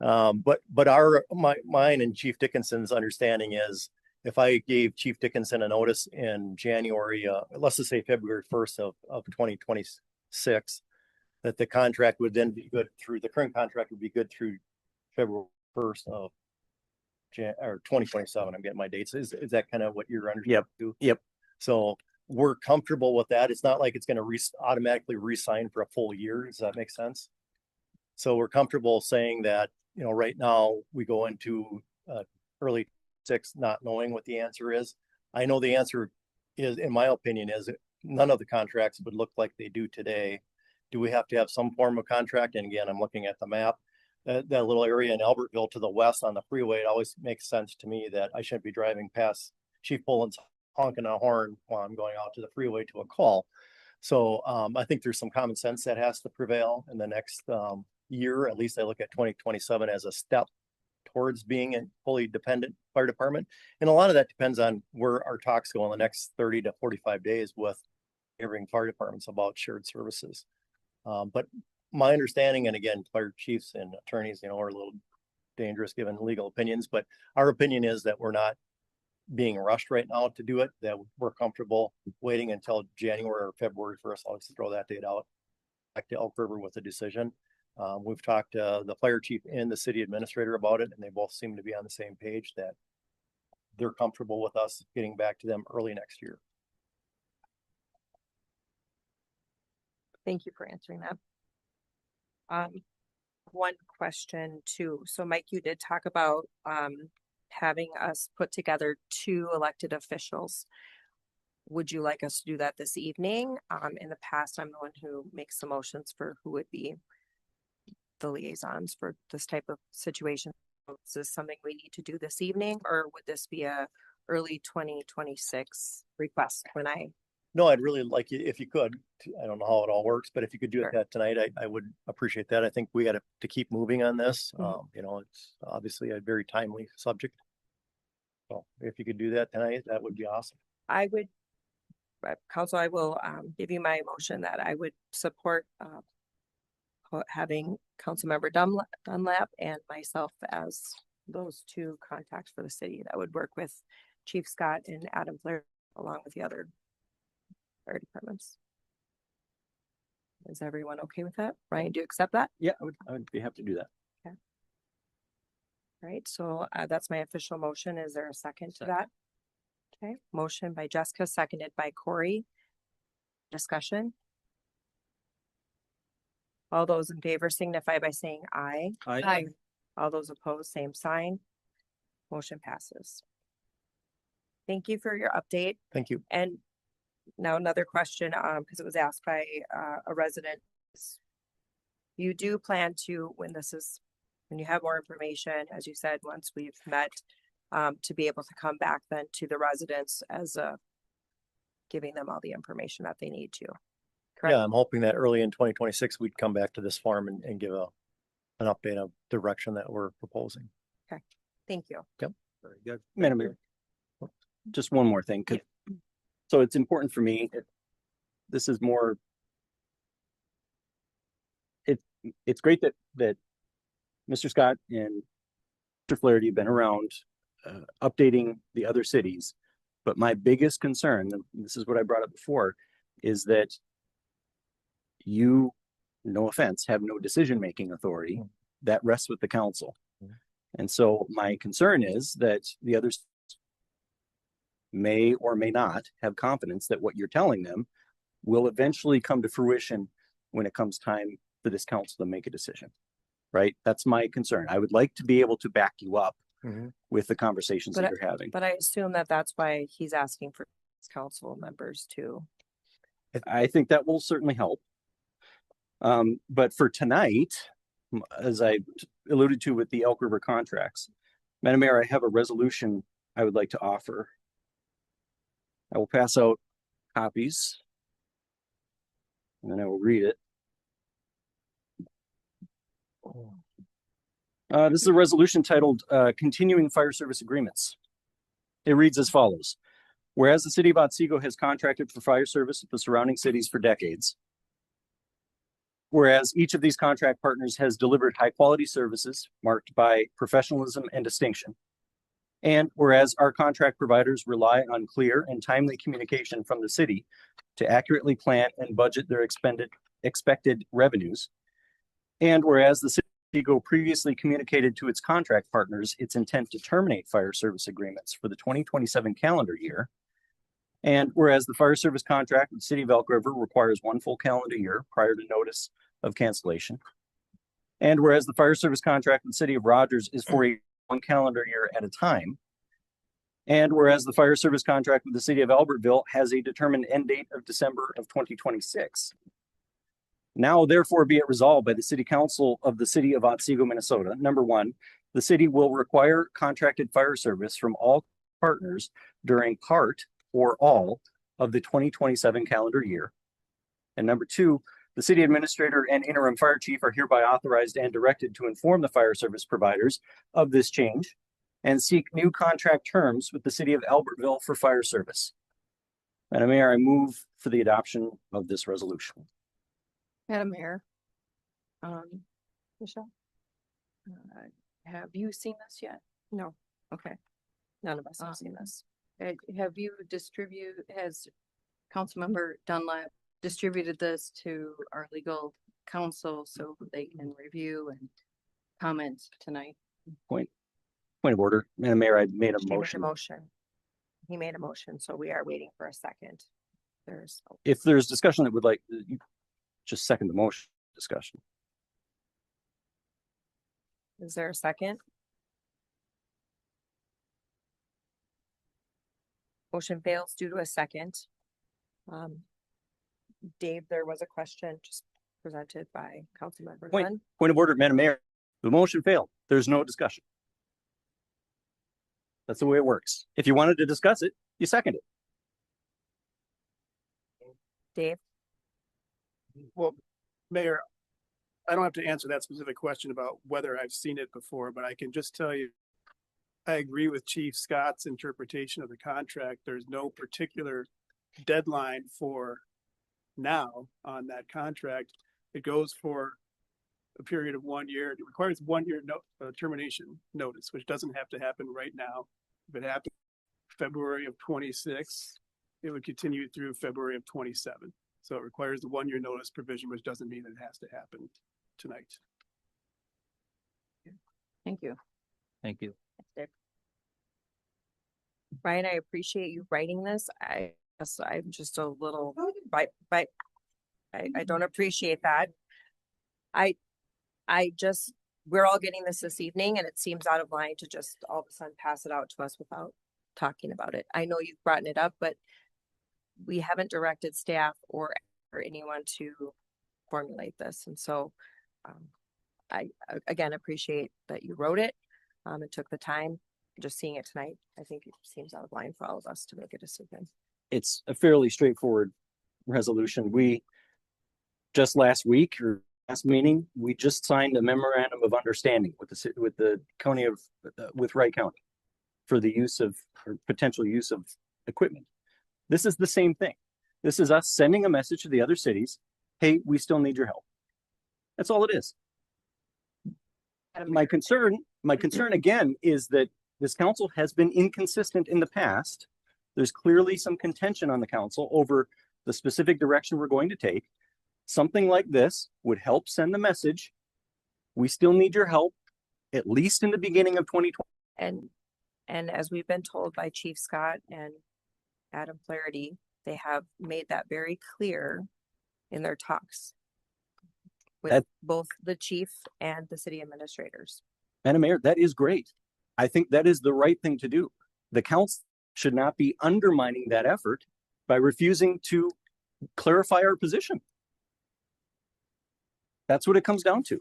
Speaker 14: mine and Chief Dickinson's understanding is if I gave Chief Dickinson a notice in January, let's just say February 1st of 2026, that the contract would then be good through, the current contract would be good through February 1st of 2027. I'm getting my dates. Is that kind of what you're understanding?
Speaker 10: Yep.
Speaker 14: So we're comfortable with that. It's not like it's going to automatically re-sign for a full year. Does that make sense? So we're comfortable saying that, you know, right now we go into early 6 not knowing what the answer is. I know the answer is, in my opinion, is none of the contracts would look like they do today. Do we have to have some form of contract? And again, I'm looking at the map. That little area in Albertville to the west on the freeway, it always makes sense to me that I shouldn't be driving past Chief Poland's honking a horn while I'm going out to the freeway to a call. So I think there's some common sense that has to prevail in the next year. At least I look at 2027 as a step towards being a fully dependent fire department. And a lot of that depends on where our talks go in the next 30 to 45 days with neighboring fire departments about shared services. But my understanding, and again, fire chiefs and attorneys, you know, are a little dangerous given legal opinions, but our opinion is that we're not being rushed right now to do it, that we're comfortable waiting until January or February 1st. I'll just throw that date out back to Elk River with a decision. We've talked to the fire chief and the city administrator about it, and they both seem to be on the same page that they're comfortable with us getting back to them early next year.
Speaker 1: Thank you for answering that. One question too. So Mike, you did talk about having us put together 2 elected officials. Would you like us to do that this evening? In the past, I'm the one who makes the motions for who would be the liaisons for this type of situation. Is this something we need to do this evening, or would this be a early 2026 request when I?
Speaker 14: No, I'd really like you, if you could, I don't know how it all works, but if you could do that tonight, I would appreciate that. I think we got to keep moving on this. You know, it's obviously a very timely subject. So if you could do that tonight, that would be awesome.
Speaker 1: I would, Council, I will give you my motion that I would support having Councilmember Dunlap and myself as those 2 contacts for the city that would work with Chief Scott and Adam Flair along with the other fire departments. Is everyone okay with that? Ryan, do you accept that?
Speaker 10: Yeah, I would be happy to do that.
Speaker 1: Okay. All right, so that's my official motion. Is there a second to that? Okay, motion by Jessica, seconded by Corey. Discussion. All those in favor signify by saying aye.
Speaker 10: Aye.
Speaker 1: All those opposed, same sign. Motion passes. Thank you for your update.
Speaker 14: Thank you.
Speaker 1: And now another question, because it was asked by a resident. You do plan to, when you have more information, as you said, once we've met, to be able to come back then to the residents as giving them all the information that they need to. Correct?
Speaker 14: Yeah, I'm hoping that early in 2026, we'd come back to this forum and give an update of direction that we're proposing.
Speaker 1: Okay, thank you.
Speaker 14: Yep.
Speaker 10: Very good. Madam Mayor, just one more thing. So it's important for me. This is more. It's great that Mr. Scott and Mr. Flaherty have been around updating the other cities. But my biggest concern, and this is what I brought up before, is that you, no offense, have no decision-making authority. That rests with the council. And so my concern is that the others may or may not have confidence that what you're telling them will eventually come to fruition when it comes time for this council to make a decision, right? That's my concern. I would like to be able to back you up with the conversations that you're having.
Speaker 1: But I assume that that's why he's asking for council members too.
Speaker 10: I think that will certainly help. But for tonight, as I alluded to with the Elk River contracts, Madam Mayor, I have a resolution I would like to offer. I will pass out copies and then I will read it. This is a resolution titled Continuing Fire Service Agreements. It reads as follows. Whereas the city of Otsego has contracted for fire service with the surrounding cities for decades. Whereas each of these contract partners has delivered high quality services marked by professionalism and distinction. And whereas our contract providers rely on clear and timely communication from the city to accurately plan and budget their expected revenues. And whereas the city of Otsego previously communicated to its contract partners its intent to terminate fire service agreements for the 2027 calendar year. And whereas the fire service contract with the city of Elk River requires 1 full calendar year prior to notice of cancellation. And whereas the fire service contract with the city of Rogers is for 1 calendar year at a time. And whereas the fire service contract with the city of Albertville has a determined end date of December of 2026. Now, therefore, be it resolved by the City Council of the City of Otsego, Minnesota. Number 1, the city will require contracted fire service from all partners during part or all of the 2027 calendar year. And number 2, the city administrator and interim fire chief are hereby authorized and directed to inform the fire service providers of this change and seek new contract terms with the city of Albertville for fire service. Madam Mayor, I move for the adoption of this resolution.
Speaker 1: Madam Mayor, Michelle, have you seen this yet? No. Okay. None of us have seen this.
Speaker 15: Have you has Councilmember Dunlap distributed this to our legal counsel so they can review and comment tonight?
Speaker 10: Point Point of order, Madam Mayor, I made a
Speaker 1: He made a
Speaker 10: motion.
Speaker 1: motion. He made a motion, so we are waiting for a second. There's,
Speaker 10: If there's discussion that would like, you just second the motion discussion.
Speaker 1: is there a second? Motion fails due to a second. Dave, there was a question just presented by Councilmember Glenn.
Speaker 10: Point of order, Madam Mayor. The motion failed. There's no discussion. That's the way it works. If you wanted to discuss it, you second it.
Speaker 1: Dave?
Speaker 17: Well, Mayor, I don't have to answer that specific question about whether I've seen it before, but I can just tell you, I agree with Chief Scott's interpretation of the contract. There's no particular deadline for now on that contract. It goes for a period of 1 year. It requires 1 year termination notice, which doesn't have to happen right now. If it happened February of 26, it would continue through February of 27. So it requires the 1 year notice provision, which doesn't mean it has to happen tonight.
Speaker 1: Thank you.
Speaker 13: Thank you.
Speaker 1: Ryan, I appreciate you writing this. I guess I'm just a little, I don't appreciate that. We're all getting this evening and it seems out of line to just all of a sudden pass it out to us without talking about it. I know you've brought it up, but we haven't directed staff or anyone to formulate this. And so I again appreciate that you wrote it and took the time. Just seeing it tonight, I think it seems out of line for all of us to make a decision.
Speaker 10: It's a fairly straightforward resolution. We just last week or last meeting, we just signed a memorandum of understanding with the county of with Wright County for the use of or potential use of equipment. This is the same thing. This is us sending a message to the other cities. Hey, we still need your help. That's all it is. My concern again is that this council has been inconsistent in the past. There's clearly some contention on the council over the specific direction we're going to take. Something like this would help send the message. We still need your help, at least in the beginning of 2020.
Speaker 1: And as we've been told by Chief Scott and Adam Flaherty, they have made that very clear in their talks with both the chief and the city administrators.
Speaker 10: Madam Mayor, that is great. I think that is the right thing to do. The council should not be undermining that effort by refusing to clarify our position. That's what it comes down to.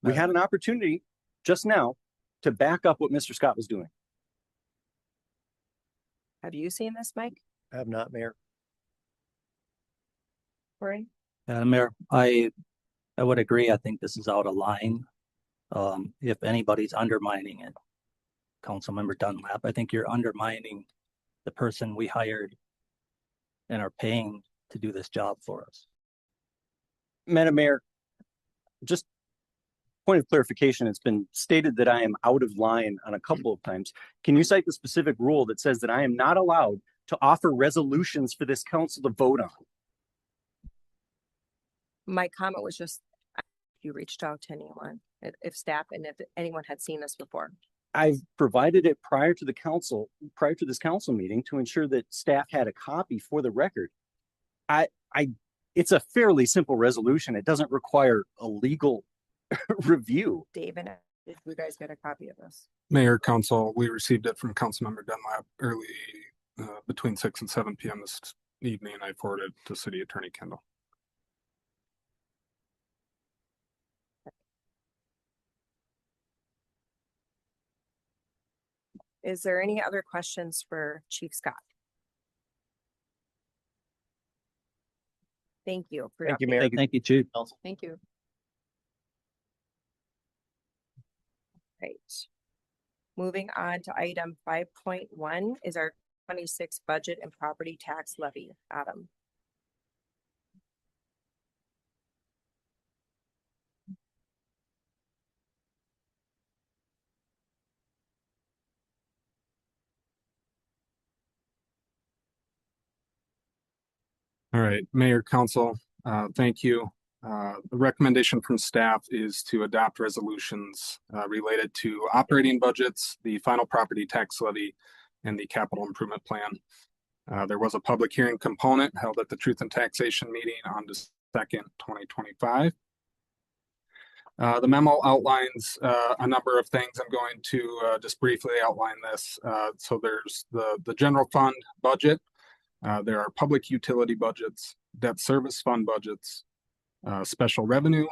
Speaker 10: We had an opportunity just now to back up what Mr. Scott was doing.
Speaker 1: Have you seen this, Mike?
Speaker 14: I have not, Mayor.
Speaker 1: Corey?
Speaker 13: Mayor, I would agree. I think this is out of line. If anybody's undermining it, Councilmember Dunlap, I think you're undermining the person we hired and are paying to do this job for us.
Speaker 10: Madam Mayor, just point of clarification, it's been stated that I am out of line on a couple of times. Can you cite the specific rule that says that I am not allowed to offer resolutions for this council to vote on?
Speaker 1: My comment was just, if you reached out to anyone, if staff and if anyone had seen this before.
Speaker 10: I've provided it prior to this council meeting to ensure that staff had a copy for the record. It's a fairly simple resolution. It doesn't require a legal review.
Speaker 1: Dave and did you guys get a copy of this?
Speaker 11: Mayor, Council, we received it from Councilmember Dunlap early between 6 and 7 p.m. this evening. I forwarded to City Attorney Kendall.
Speaker 1: Is there any other questions for Chief Scott? Thank you.
Speaker 14: Thank you, Mayor.
Speaker 13: Thank you, Chief.
Speaker 1: Thank you. Right. Moving on to item 5.1 is our 26 budget and property tax levy. Adam.
Speaker 11: All right, Mayor, Council, thank you. The recommendation from staff is to adopt resolutions related to operating budgets, the final property tax levy, and the capital improvement plan. There was a public hearing component held at the Truth and Taxation meeting on December 2nd, 2025. The memo outlines a number of things. I'm going to just briefly outline this. So there's the general fund budget. There are public utility budgets, debt service fund budgets, special revenue,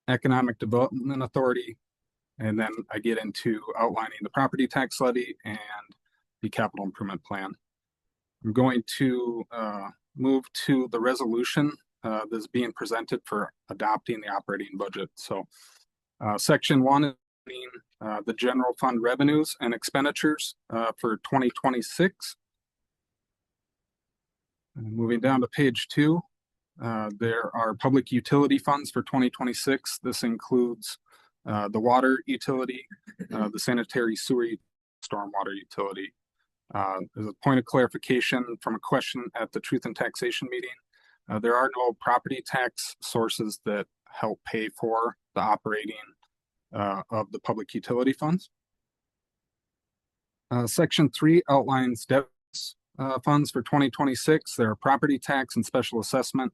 Speaker 11: economic development authority, and then I get into outlining the property tax levy and the capital improvement plan. I'm going to move to the resolution that's being presented for adopting the operating budget. So section 1 is the general fund revenues and expenditures for 2026. Moving down to page 2, there are public utility funds for 2026. This includes the water utility, the sanitary sewer, stormwater utility. As a point of clarification from a question at the Truth and Taxation meeting, there are no property tax sources that help pay for the operating of the public utility funds. Section 3 outlines debt funds for 2026. There are property tax and special assessment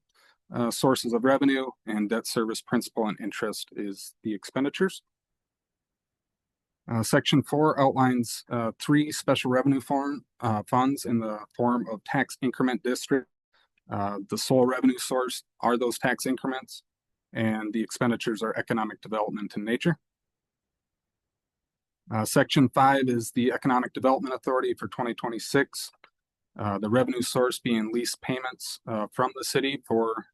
Speaker 11: sources of revenue, and debt service principal and interest is the expenditures. Section 4 outlines 3 special revenue funds in the form of tax increment district. The sole revenue source are those tax increments, and the expenditures are economic development in nature. Section 5 is the Economic Development Authority for 2026. The revenue source being lease payments from the city for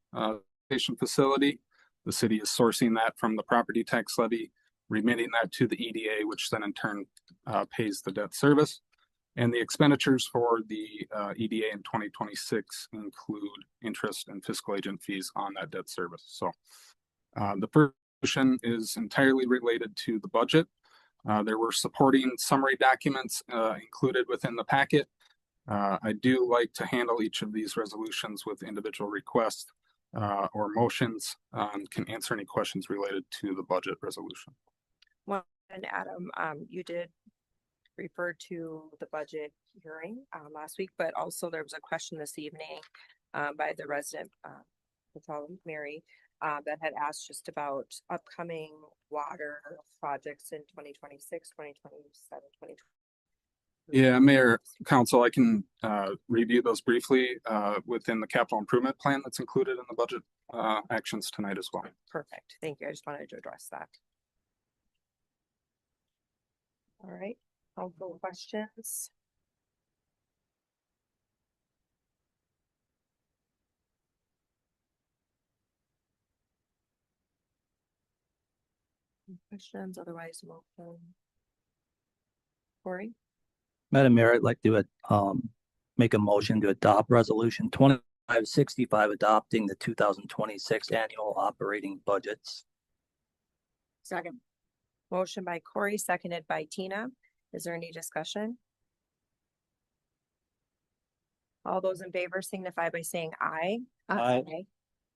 Speaker 11: station facility. The city is sourcing that from the property tax levy, remitting that to the EDA, which then in turn pays the debt service. And the expenditures for the EDA in 2026 include interest and fiscal agent fees on that debt service. So the first resolution is entirely related to the budget. There were supporting summary documents included within the packet. I do like to handle each of these resolutions with individual requests or motions, can answer any questions related to the budget resolution.
Speaker 1: Well, and Adam, you did refer to the budget hearing last week, but also there was a question this evening by the resident, Mary, that had asked just about upcoming water projects in 2026, 2027, 2020.
Speaker 11: Yeah, Mayor, Council, I can review those briefly within the capital improvement plan that's included in the budget actions tonight as well.
Speaker 1: Perfect. Thank you. I just wanted to address that. All right. Council questions? Questions? Otherwise, motion. Corey?
Speaker 13: Madam Mayor, I'd like to make a motion to adopt resolution 2565 adopting the 2026 annual operating budgets.
Speaker 16: Second.
Speaker 1: Motion by Corey, seconded by Tina. Is there any discussion? All those in favor signify by saying aye.
Speaker 10: Aye.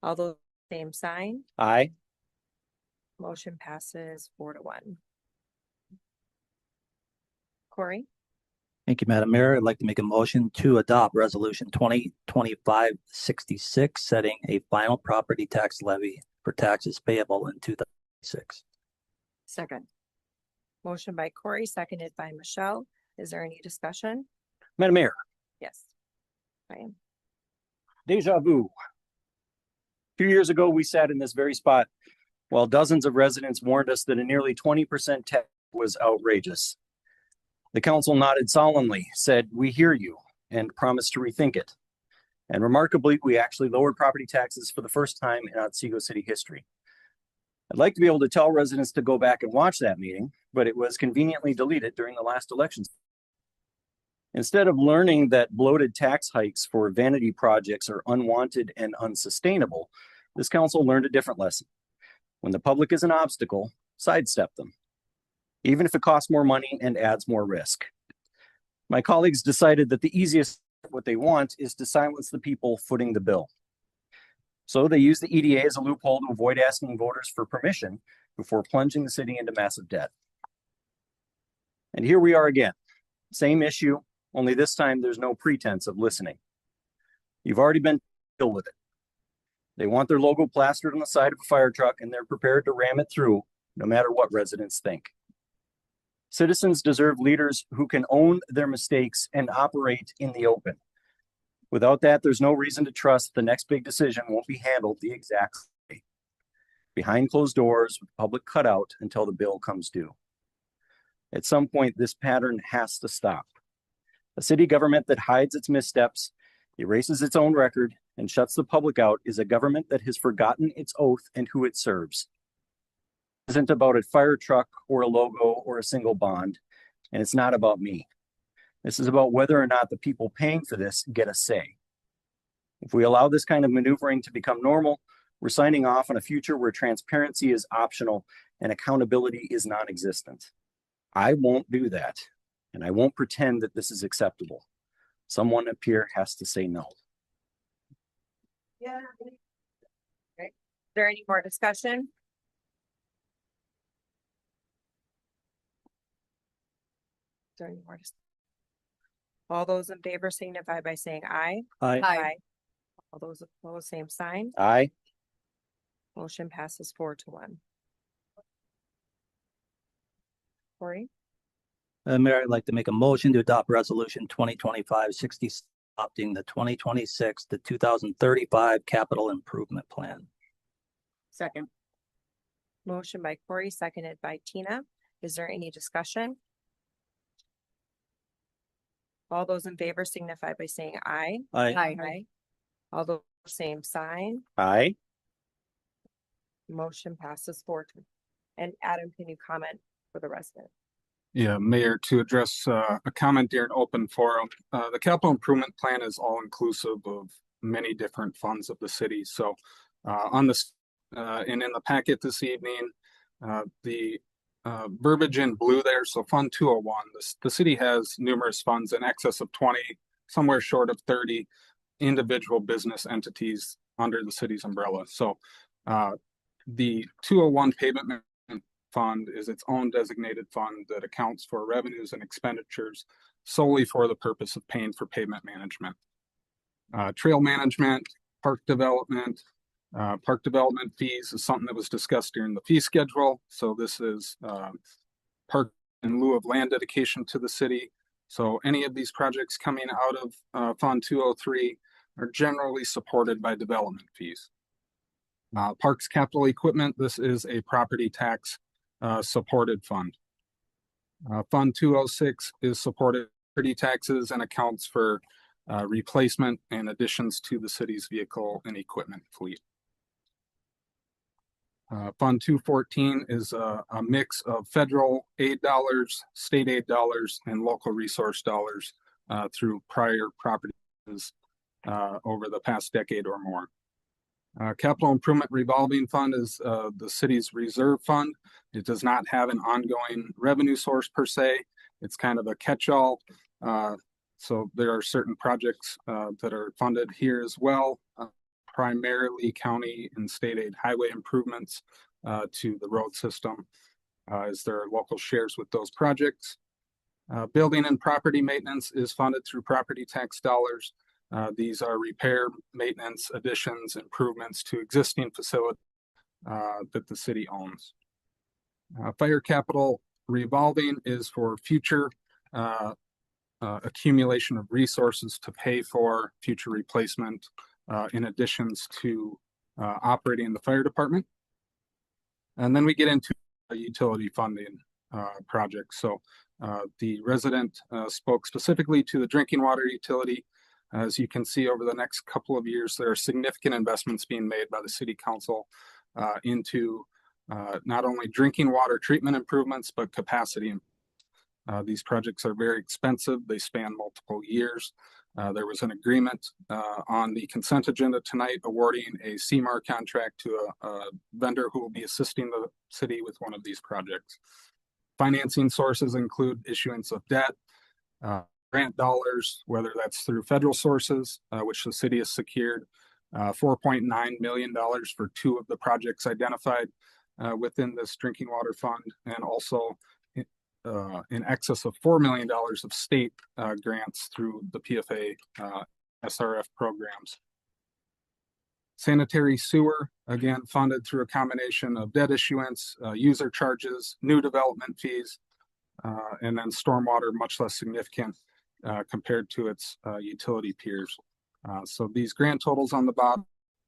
Speaker 1: All those same sign.
Speaker 10: Aye.
Speaker 1: Motion passes 4-1. Corey?
Speaker 13: Thank you, Madam Mayor. I'd like to make a motion to adopt resolution 2025-66, setting a final property tax levy for taxes payable in 2026.
Speaker 16: Second.
Speaker 1: Motion by Corey, seconded by Michelle. Is there any discussion?
Speaker 10: Madam Mayor,
Speaker 1: Yes. I am.
Speaker 10: deja vu. A few years ago, we sat in this very spot while dozens of residents warned us that a nearly 20% tax was outrageous. The council nodded solemnly, said, "We hear you," and promised to rethink it. And remarkably, we actually lowered property taxes for the first time in Otsego City history. I'd like to be able to tell residents to go back and watch that meeting, but it was conveniently deleted during the last elections. Instead of learning that bloated tax hikes for vanity projects are unwanted and unsustainable, this council learned a different lesson. When the public is an obstacle, sidestep them, even if it costs more money and adds more risk. My colleagues decided that the easiest what they want is to silence the people footing the bill. So they use the EDA as a loophole to avoid asking voters for permission before plunging the city into massive debt. And here we are again, same issue, only this time there's no pretense of listening. You've already been deal with it. They want their logo plastered on the side of a fire truck and they're prepared to ram it through no matter what residents think. Citizens deserve leaders who can own their mistakes and operate in the open. Without that, there's no reason to trust the next big decision won't be handled the exact way. Behind closed doors with public cutout until the bill comes due. At some point, this pattern has to stop. A city government that hides its missteps, erases its own record, and shuts the public out is a government that has forgotten its oath and who it serves. It isn't about a fire truck or a logo or a single bond, and it's not about me. This is about whether or not the people paying for this get a say. If we allow this kind of maneuvering to become normal, we're signing off on a future where transparency is optional and accountability is non-existent. I won't do that, and I won't pretend that this is acceptable. Someone up here has to say no.
Speaker 1: Yeah. Okay. Is there any more discussion? Is there any more discussion? All those in favor signify by saying aye.
Speaker 10: Aye.
Speaker 1: All those opposed, same sign.
Speaker 10: Aye.
Speaker 1: Motion passes 4-1. Corey?
Speaker 13: Mayor, I'd like to make a motion to adopt resolution 2025-60, adopting the 2026 to 2035 capital improvement plan.
Speaker 16: Second.
Speaker 1: Motion by Corey, seconded by Tina. Is there any discussion? All those in favor signify by saying aye.
Speaker 10: Aye.
Speaker 1: All those same sign.
Speaker 10: Aye.
Speaker 1: Motion passes 4-2. And Adam, can you comment for the resident?
Speaker 11: Yeah, Mayor, to address a comment during open forum, the capital improvement plan is all inclusive of many different funds of the city. So on this and in the packet this evening, the verbiage in blue there, so Fund 201, the city has numerous funds in excess of 20, somewhere short of 30 individual business entities under the city's umbrella. So the 201 pavement fund is its own designated fund that accounts for revenues and expenditures solely for the purpose of paying for pavement management. Trail management, park development fees is something that was discussed during the fee schedule. So this is park in lieu of land dedication to the city. So any of these projects coming out of Fund 203 are generally supported by development fees. Parks capital equipment, this is a property tax supported fund. Fund 206 is supported property taxes and accounts for replacement and additions to the city's vehicle and equipment fleet. Fund 214 is a mix of federal aid dollars, state aid dollars, and local resource dollars through prior properties over the past decade or more. Capital Improvement Revolving Fund is the city's reserve fund. It does not have an ongoing revenue source per se. It's kind of a catch-all. So there are certain projects that are funded here as well, primarily county and state aid highway improvements to the road system, as there are local shares with those projects. Building and property maintenance is funded through property tax dollars. These are repair, maintenance, additions, improvements to existing facilities that the city owns. Fire capital revolving is for future accumulation of resources to pay for future replacement in additions to operating the fire department. And then we get into utility funding projects. So the resident spoke specifically to the drinking water utility. As you can see, over the next couple of years, there are significant investments being made by the city council into not only drinking water treatment improvements, but capacity. These projects are very expensive. They span multiple years. There was an agreement on the consent agenda tonight awarding a CMAR contract to a vendor who will be assisting the city with one of these projects. Financing sources include issuance of debt, grant dollars, whether that's through federal sources, which the city has secured, $4.9 million for two of the projects identified within this drinking water fund, and also in excess of $4 million of state grants through the PFA SRF programs. Sanitary sewer, again, funded through a combination of debt issuance, user charges, new development fees, and then stormwater, much less significant compared to its utility peers. So these grant totals on the bottom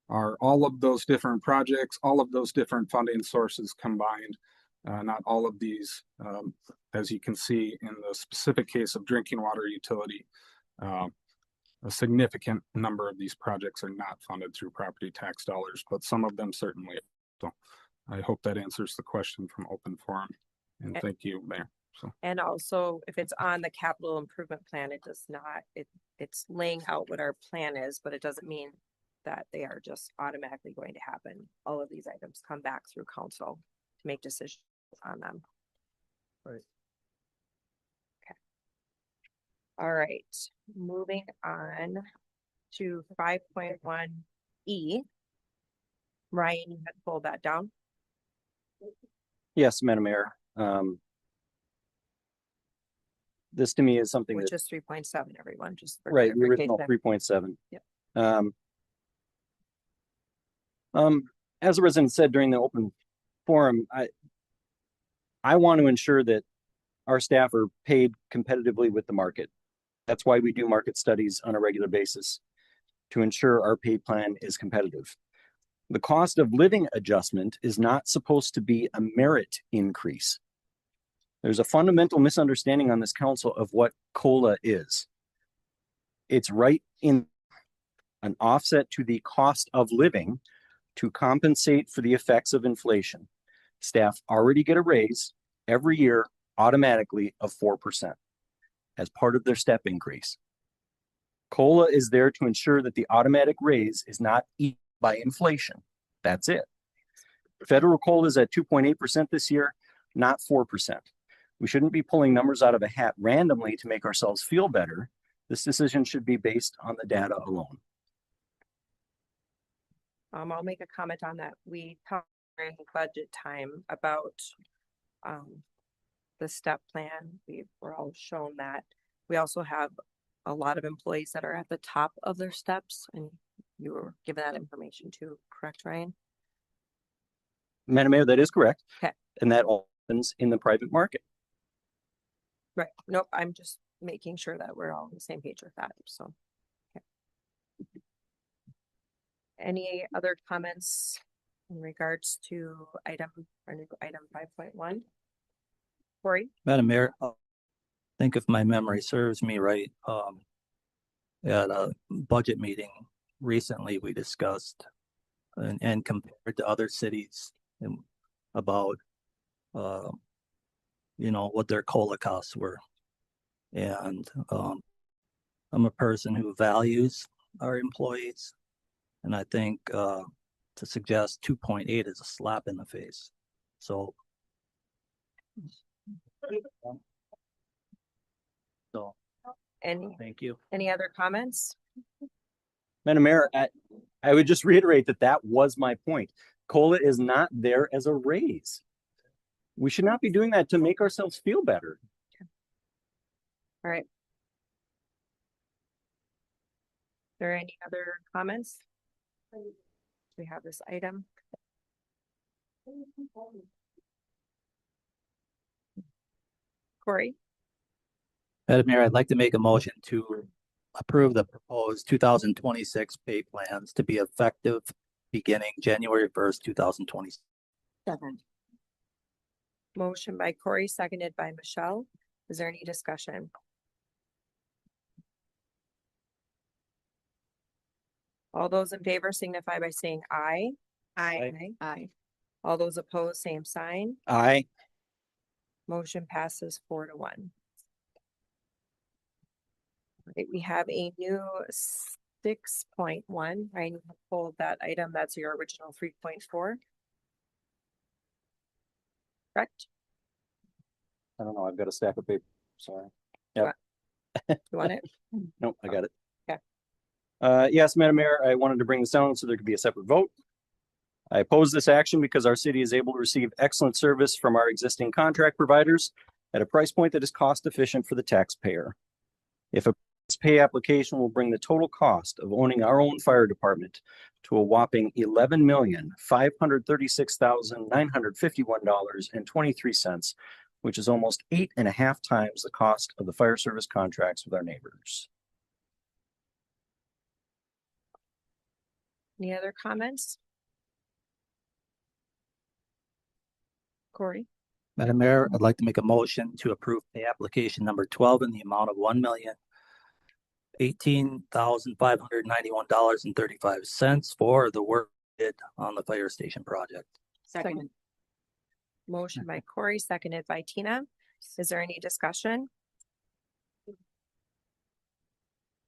Speaker 11: are all of those different projects, all of those different funding sources combined. Not all of these, as you can see in the specific case of drinking water utility, a significant number of these projects are not funded through property tax dollars, but some of them certainly. So I hope that answers the question from open forum. And thank you, Mayor. So.
Speaker 1: And also, if it's on the capital improvement plan, it does not, it's laying out what our plan is, but it doesn't mean that they are just automatically going to happen. All of these items come back through council to make decisions on them.
Speaker 10: Right.
Speaker 1: Okay. All right, moving on to 5.1E. Ryan, you had pulled that down.
Speaker 10: Yes, Madam Mayor. This to me is something
Speaker 1: Which
Speaker 10: that,
Speaker 1: is 3.7, everyone, just for
Speaker 10: right, the original
Speaker 1: clarification.
Speaker 10: 3.7.
Speaker 1: Yep.
Speaker 10: As the resident said during the open forum, I want to ensure that our staff are paid competitively with the market. That's why we do market studies on a regular basis, to ensure our pay plan is competitive. The cost of living adjustment is not supposed to be a merit increase. There's a fundamental misunderstanding on this council of what COLA is. It's right in an offset to the cost of living to compensate for the effects of inflation. Staff already get a raise every year automatically of 4% as part of their step increase. COLA is there to ensure that the automatic raise is not eaten by inflation. That's it. Federal COLA is at 2.8% this year, not 4%. We shouldn't be pulling numbers out of a hat randomly to make ourselves feel better. This decision should be based on the data alone.
Speaker 1: I'll make a comment on that. We talked during budget time about the step plan. We were all shown that. We also have a lot of employees that are at the top of their steps, and you were given that information too, correct, Ryan?
Speaker 10: Madam Mayor, that is correct.
Speaker 1: Okay.
Speaker 10: And that all happens in the private market.
Speaker 1: Right. Nope. I'm just making sure that we're all on the same page with that. So, okay. Any other comments in regards to item 5.1? Corey?
Speaker 13: Madam Mayor, I think if my memory serves me right, at a budget meeting recently, we discussed and compared to other cities and about, what their COLA costs were. And I'm a person who values our employees. And I think to suggest 2.8 is a slap in the face. So thank you.
Speaker 1: Any other comments?
Speaker 10: Madam Mayor, I would just reiterate that was my point. COLA is not there as a raise. We should not be doing that to make ourselves feel better.
Speaker 1: All right. Are there any other comments? We have this item. Corey?
Speaker 13: Madam Mayor, I'd like to make a motion to approve the proposed 2026 pay plans to be effective beginning January 1st, 2027.
Speaker 1: Motion by Corey, seconded by Michelle. Is there any discussion? All those in favor signify by saying aye. Aye. All those opposed, same sign.
Speaker 10: Aye.
Speaker 1: Motion passes 4-1. Right, we have a new 6.1. Ryan, you have pulled that item. That's your original 3.4. Correct?
Speaker 10: I don't know. I've got a stack of paper. Sorry. Yeah.
Speaker 1: You want it?
Speaker 10: Nope, I got it.
Speaker 1: Okay.
Speaker 10: Yes, Madam Mayor, I wanted to bring this down so there could be a separate vote. I oppose this action because our city is able to receive excellent service from our existing contract providers at a price point that is cost efficient for the taxpayer. If a pay application will bring the total cost of owning our own fire department to a whopping $11,536,951.23, which is almost 8.5 times the cost of the fire service contracts with our neighbors.
Speaker 3: Any other comments? Corey?
Speaker 13: Madam Mayor, I'd like to make a motion to approve pay application number 12 in the amount of $1,018,591.35 for the work did on the fire station project.
Speaker 16: Second.
Speaker 3: Motion by Corey, seconded by Tina. Is there any discussion?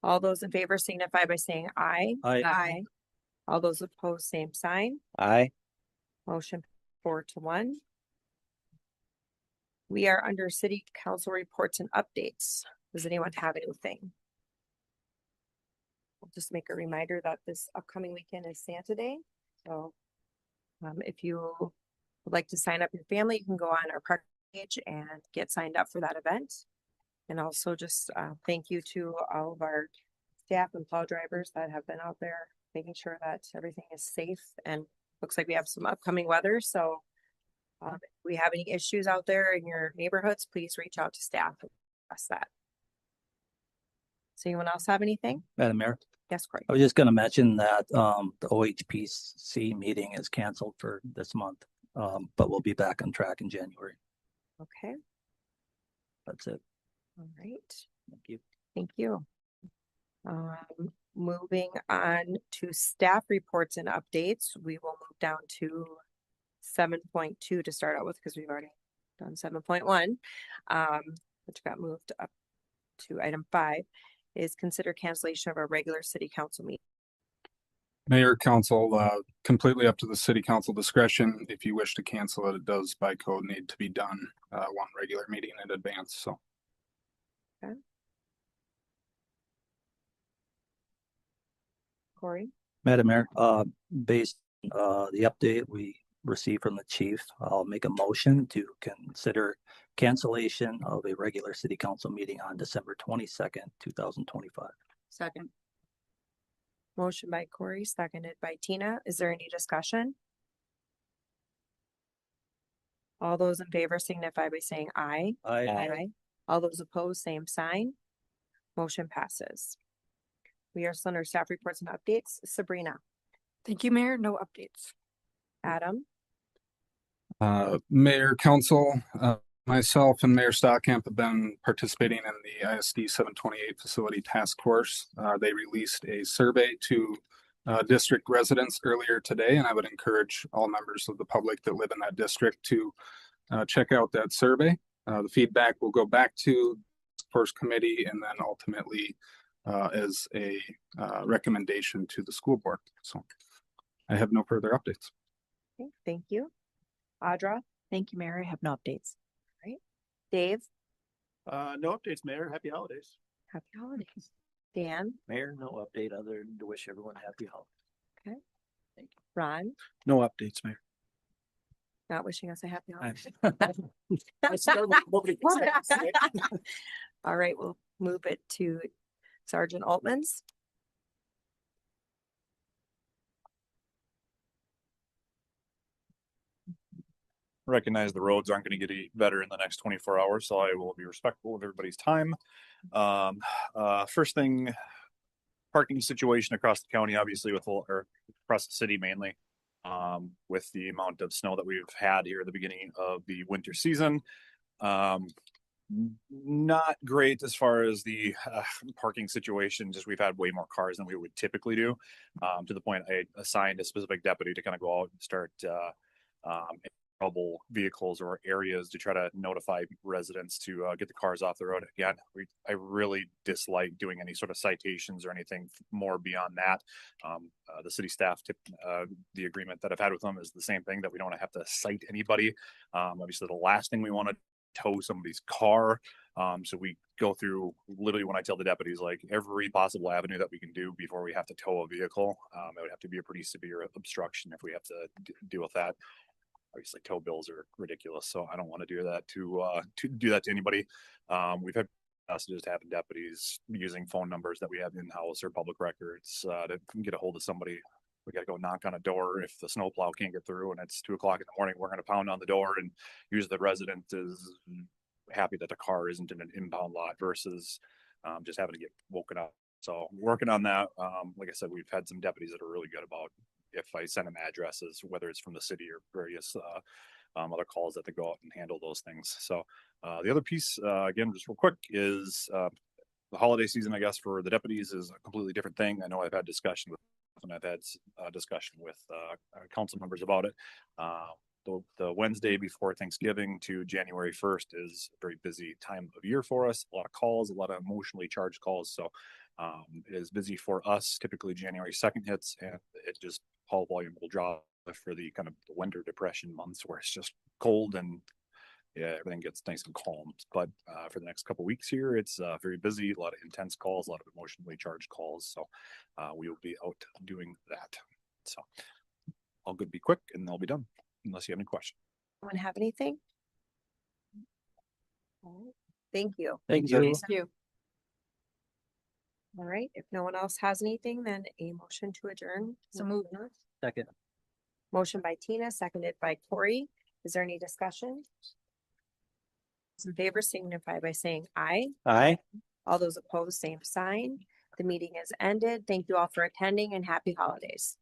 Speaker 3: All those in favor signify by saying aye.
Speaker 10: Aye.
Speaker 3: All those opposed, same sign.
Speaker 10: Aye.
Speaker 3: Motion 4-1. We are under city council reports and updates. Does anyone have anything? I'll just make a reminder that this upcoming weekend is Santa Day. So if you would like to sign up your family, you can go on our park page and get signed up for that event. And also just thank you to all of our staff and plow drivers that have been out there making sure that everything is safe, and looks like we have some upcoming weather. So if we have any issues out there in your neighborhoods, please reach out to staff and address that. So anyone else have anything?
Speaker 13: Madam Mayor?
Speaker 3: Yes, Corey.
Speaker 13: I was just going to mention that the OHPC meeting is canceled for this month, but we'll be back on track in January.
Speaker 3: Okay.
Speaker 13: That's it.
Speaker 3: All right.
Speaker 13: Thank you.
Speaker 3: Thank you. Moving on to staff reports and updates, we will move down to 7.2 to start out with, because we've already done 7.1, which got moved up to item 5, is consider cancellation of our regular city council meeting.
Speaker 11: Mayor, council, completely up to the city council discretion. If you wish to cancel it, it does by code need to be done one regular meeting in advance. So.
Speaker 3: Okay. Corey?
Speaker 13: Madam Mayor, based on the update we received from the chief, I'll make a motion to consider cancellation of a regular city council meeting on December 22nd, 2025.
Speaker 16: Second.
Speaker 3: Motion by Corey, seconded by Tina. Is there any discussion? All those in favor signify by saying aye.
Speaker 10: Aye.
Speaker 3: All those opposed, same sign. Motion passes. We are still under staff reports and updates. Sabrina.
Speaker 18: Thank you, Mayor. No updates.
Speaker 3: Adam.
Speaker 11: Mayor, council, myself and Mayor Stockamp have been participating in the ISD 728 facility task force. They released a survey to district residents earlier today, and I would encourage all members of the public that live in that district to check out that survey. The feedback will go back to the first committee and then ultimately as a recommendation to the school board. So I have no further updates.
Speaker 3: Okay, thank you. Audra.
Speaker 15: Thank you, Mayor. I have no updates.
Speaker 3: All right. Dave.
Speaker 17: No updates, Mayor. Happy holidays.
Speaker 3: Happy holidays. Dan.
Speaker 12: Mayor, no update other than to wish everyone happy holidays.
Speaker 3: Okay. Thank you. Ron.
Speaker 5: No updates, Mayor.
Speaker 3: Not wishing us a happy holiday. All right, we'll move it to Sergeant Altman's.
Speaker 19: Recognize the roads aren't going to get any better in the next 24 hours, so I will be respectful of everybody's time. First thing, parking situation across the county, obviously or across the city mainly, with the amount of snow that we've had here at the beginning of the winter season. Not great as far as the parking situation. Just we've had way more cars than we would typically do, to the point I assigned a specific deputy to kind of go out and start trouble vehicles or areas to try to notify residents to get the cars off the road. Again, I really dislike doing any sort of citations or anything more beyond that. The city staff the agreement that I've had with them is the same thing, that we don't have to cite anybody. Obviously the last thing we want to tow somebody's car. So we go through literally when I tell the deputies, like every possible avenue that we can do before we have to tow a vehicle. It would have to be a pretty severe obstruction if we have to deal with that. Obviously tow bills are ridiculous, so I don't want to do that to do that to anybody. We've had messages to having deputies using phone numbers that we have in-house or public records to get a hold of somebody. We got to go knock on a door if the snowplow can't get through and it's 2 o'clock in the morning. We're going to pound on the door, and usually the resident is happy that the car isn't in an impound lot versus just having to get woken up. So working on that. Like I said, we've had some deputies that are really good about if I send them addresses, whether it's from the city or various other calls that they go out and handle those things. So the other piece, again, just real quick, is the holiday season, I guess, for the deputies is a completely different thing. I know I've had discussion with, and I've had discussion with council members about it. The Wednesday before Thanksgiving to January 1st is a very busy time of year for us. A lot of calls, a lot of emotionally charged calls. So it is busy for us. Typically January 2nd hits, and it just call volume will drop for the kind of the winter depression months where it's just cold and yeah, everything gets nice and calm. But for the next couple of weeks here, it's very busy, a lot of intense calls, a lot of emotionally charged calls. So we will be out doing that. So I'll go be quick and I'll be done unless you have any questions.
Speaker 1: Anyone have anything? All right. Thank you.
Speaker 10: Thank you.
Speaker 1: Thank you. All right, if no one else has anything, then a motion to adjourn.
Speaker 16: So moved.
Speaker 10: Second.
Speaker 1: Motion by Tina, seconded by Corey. Is there any discussion? Those in favor signify by saying aye.
Speaker 10: Aye.
Speaker 1: All those opposed, same sign. The meeting is ended. Thank you all for attending and happy holidays.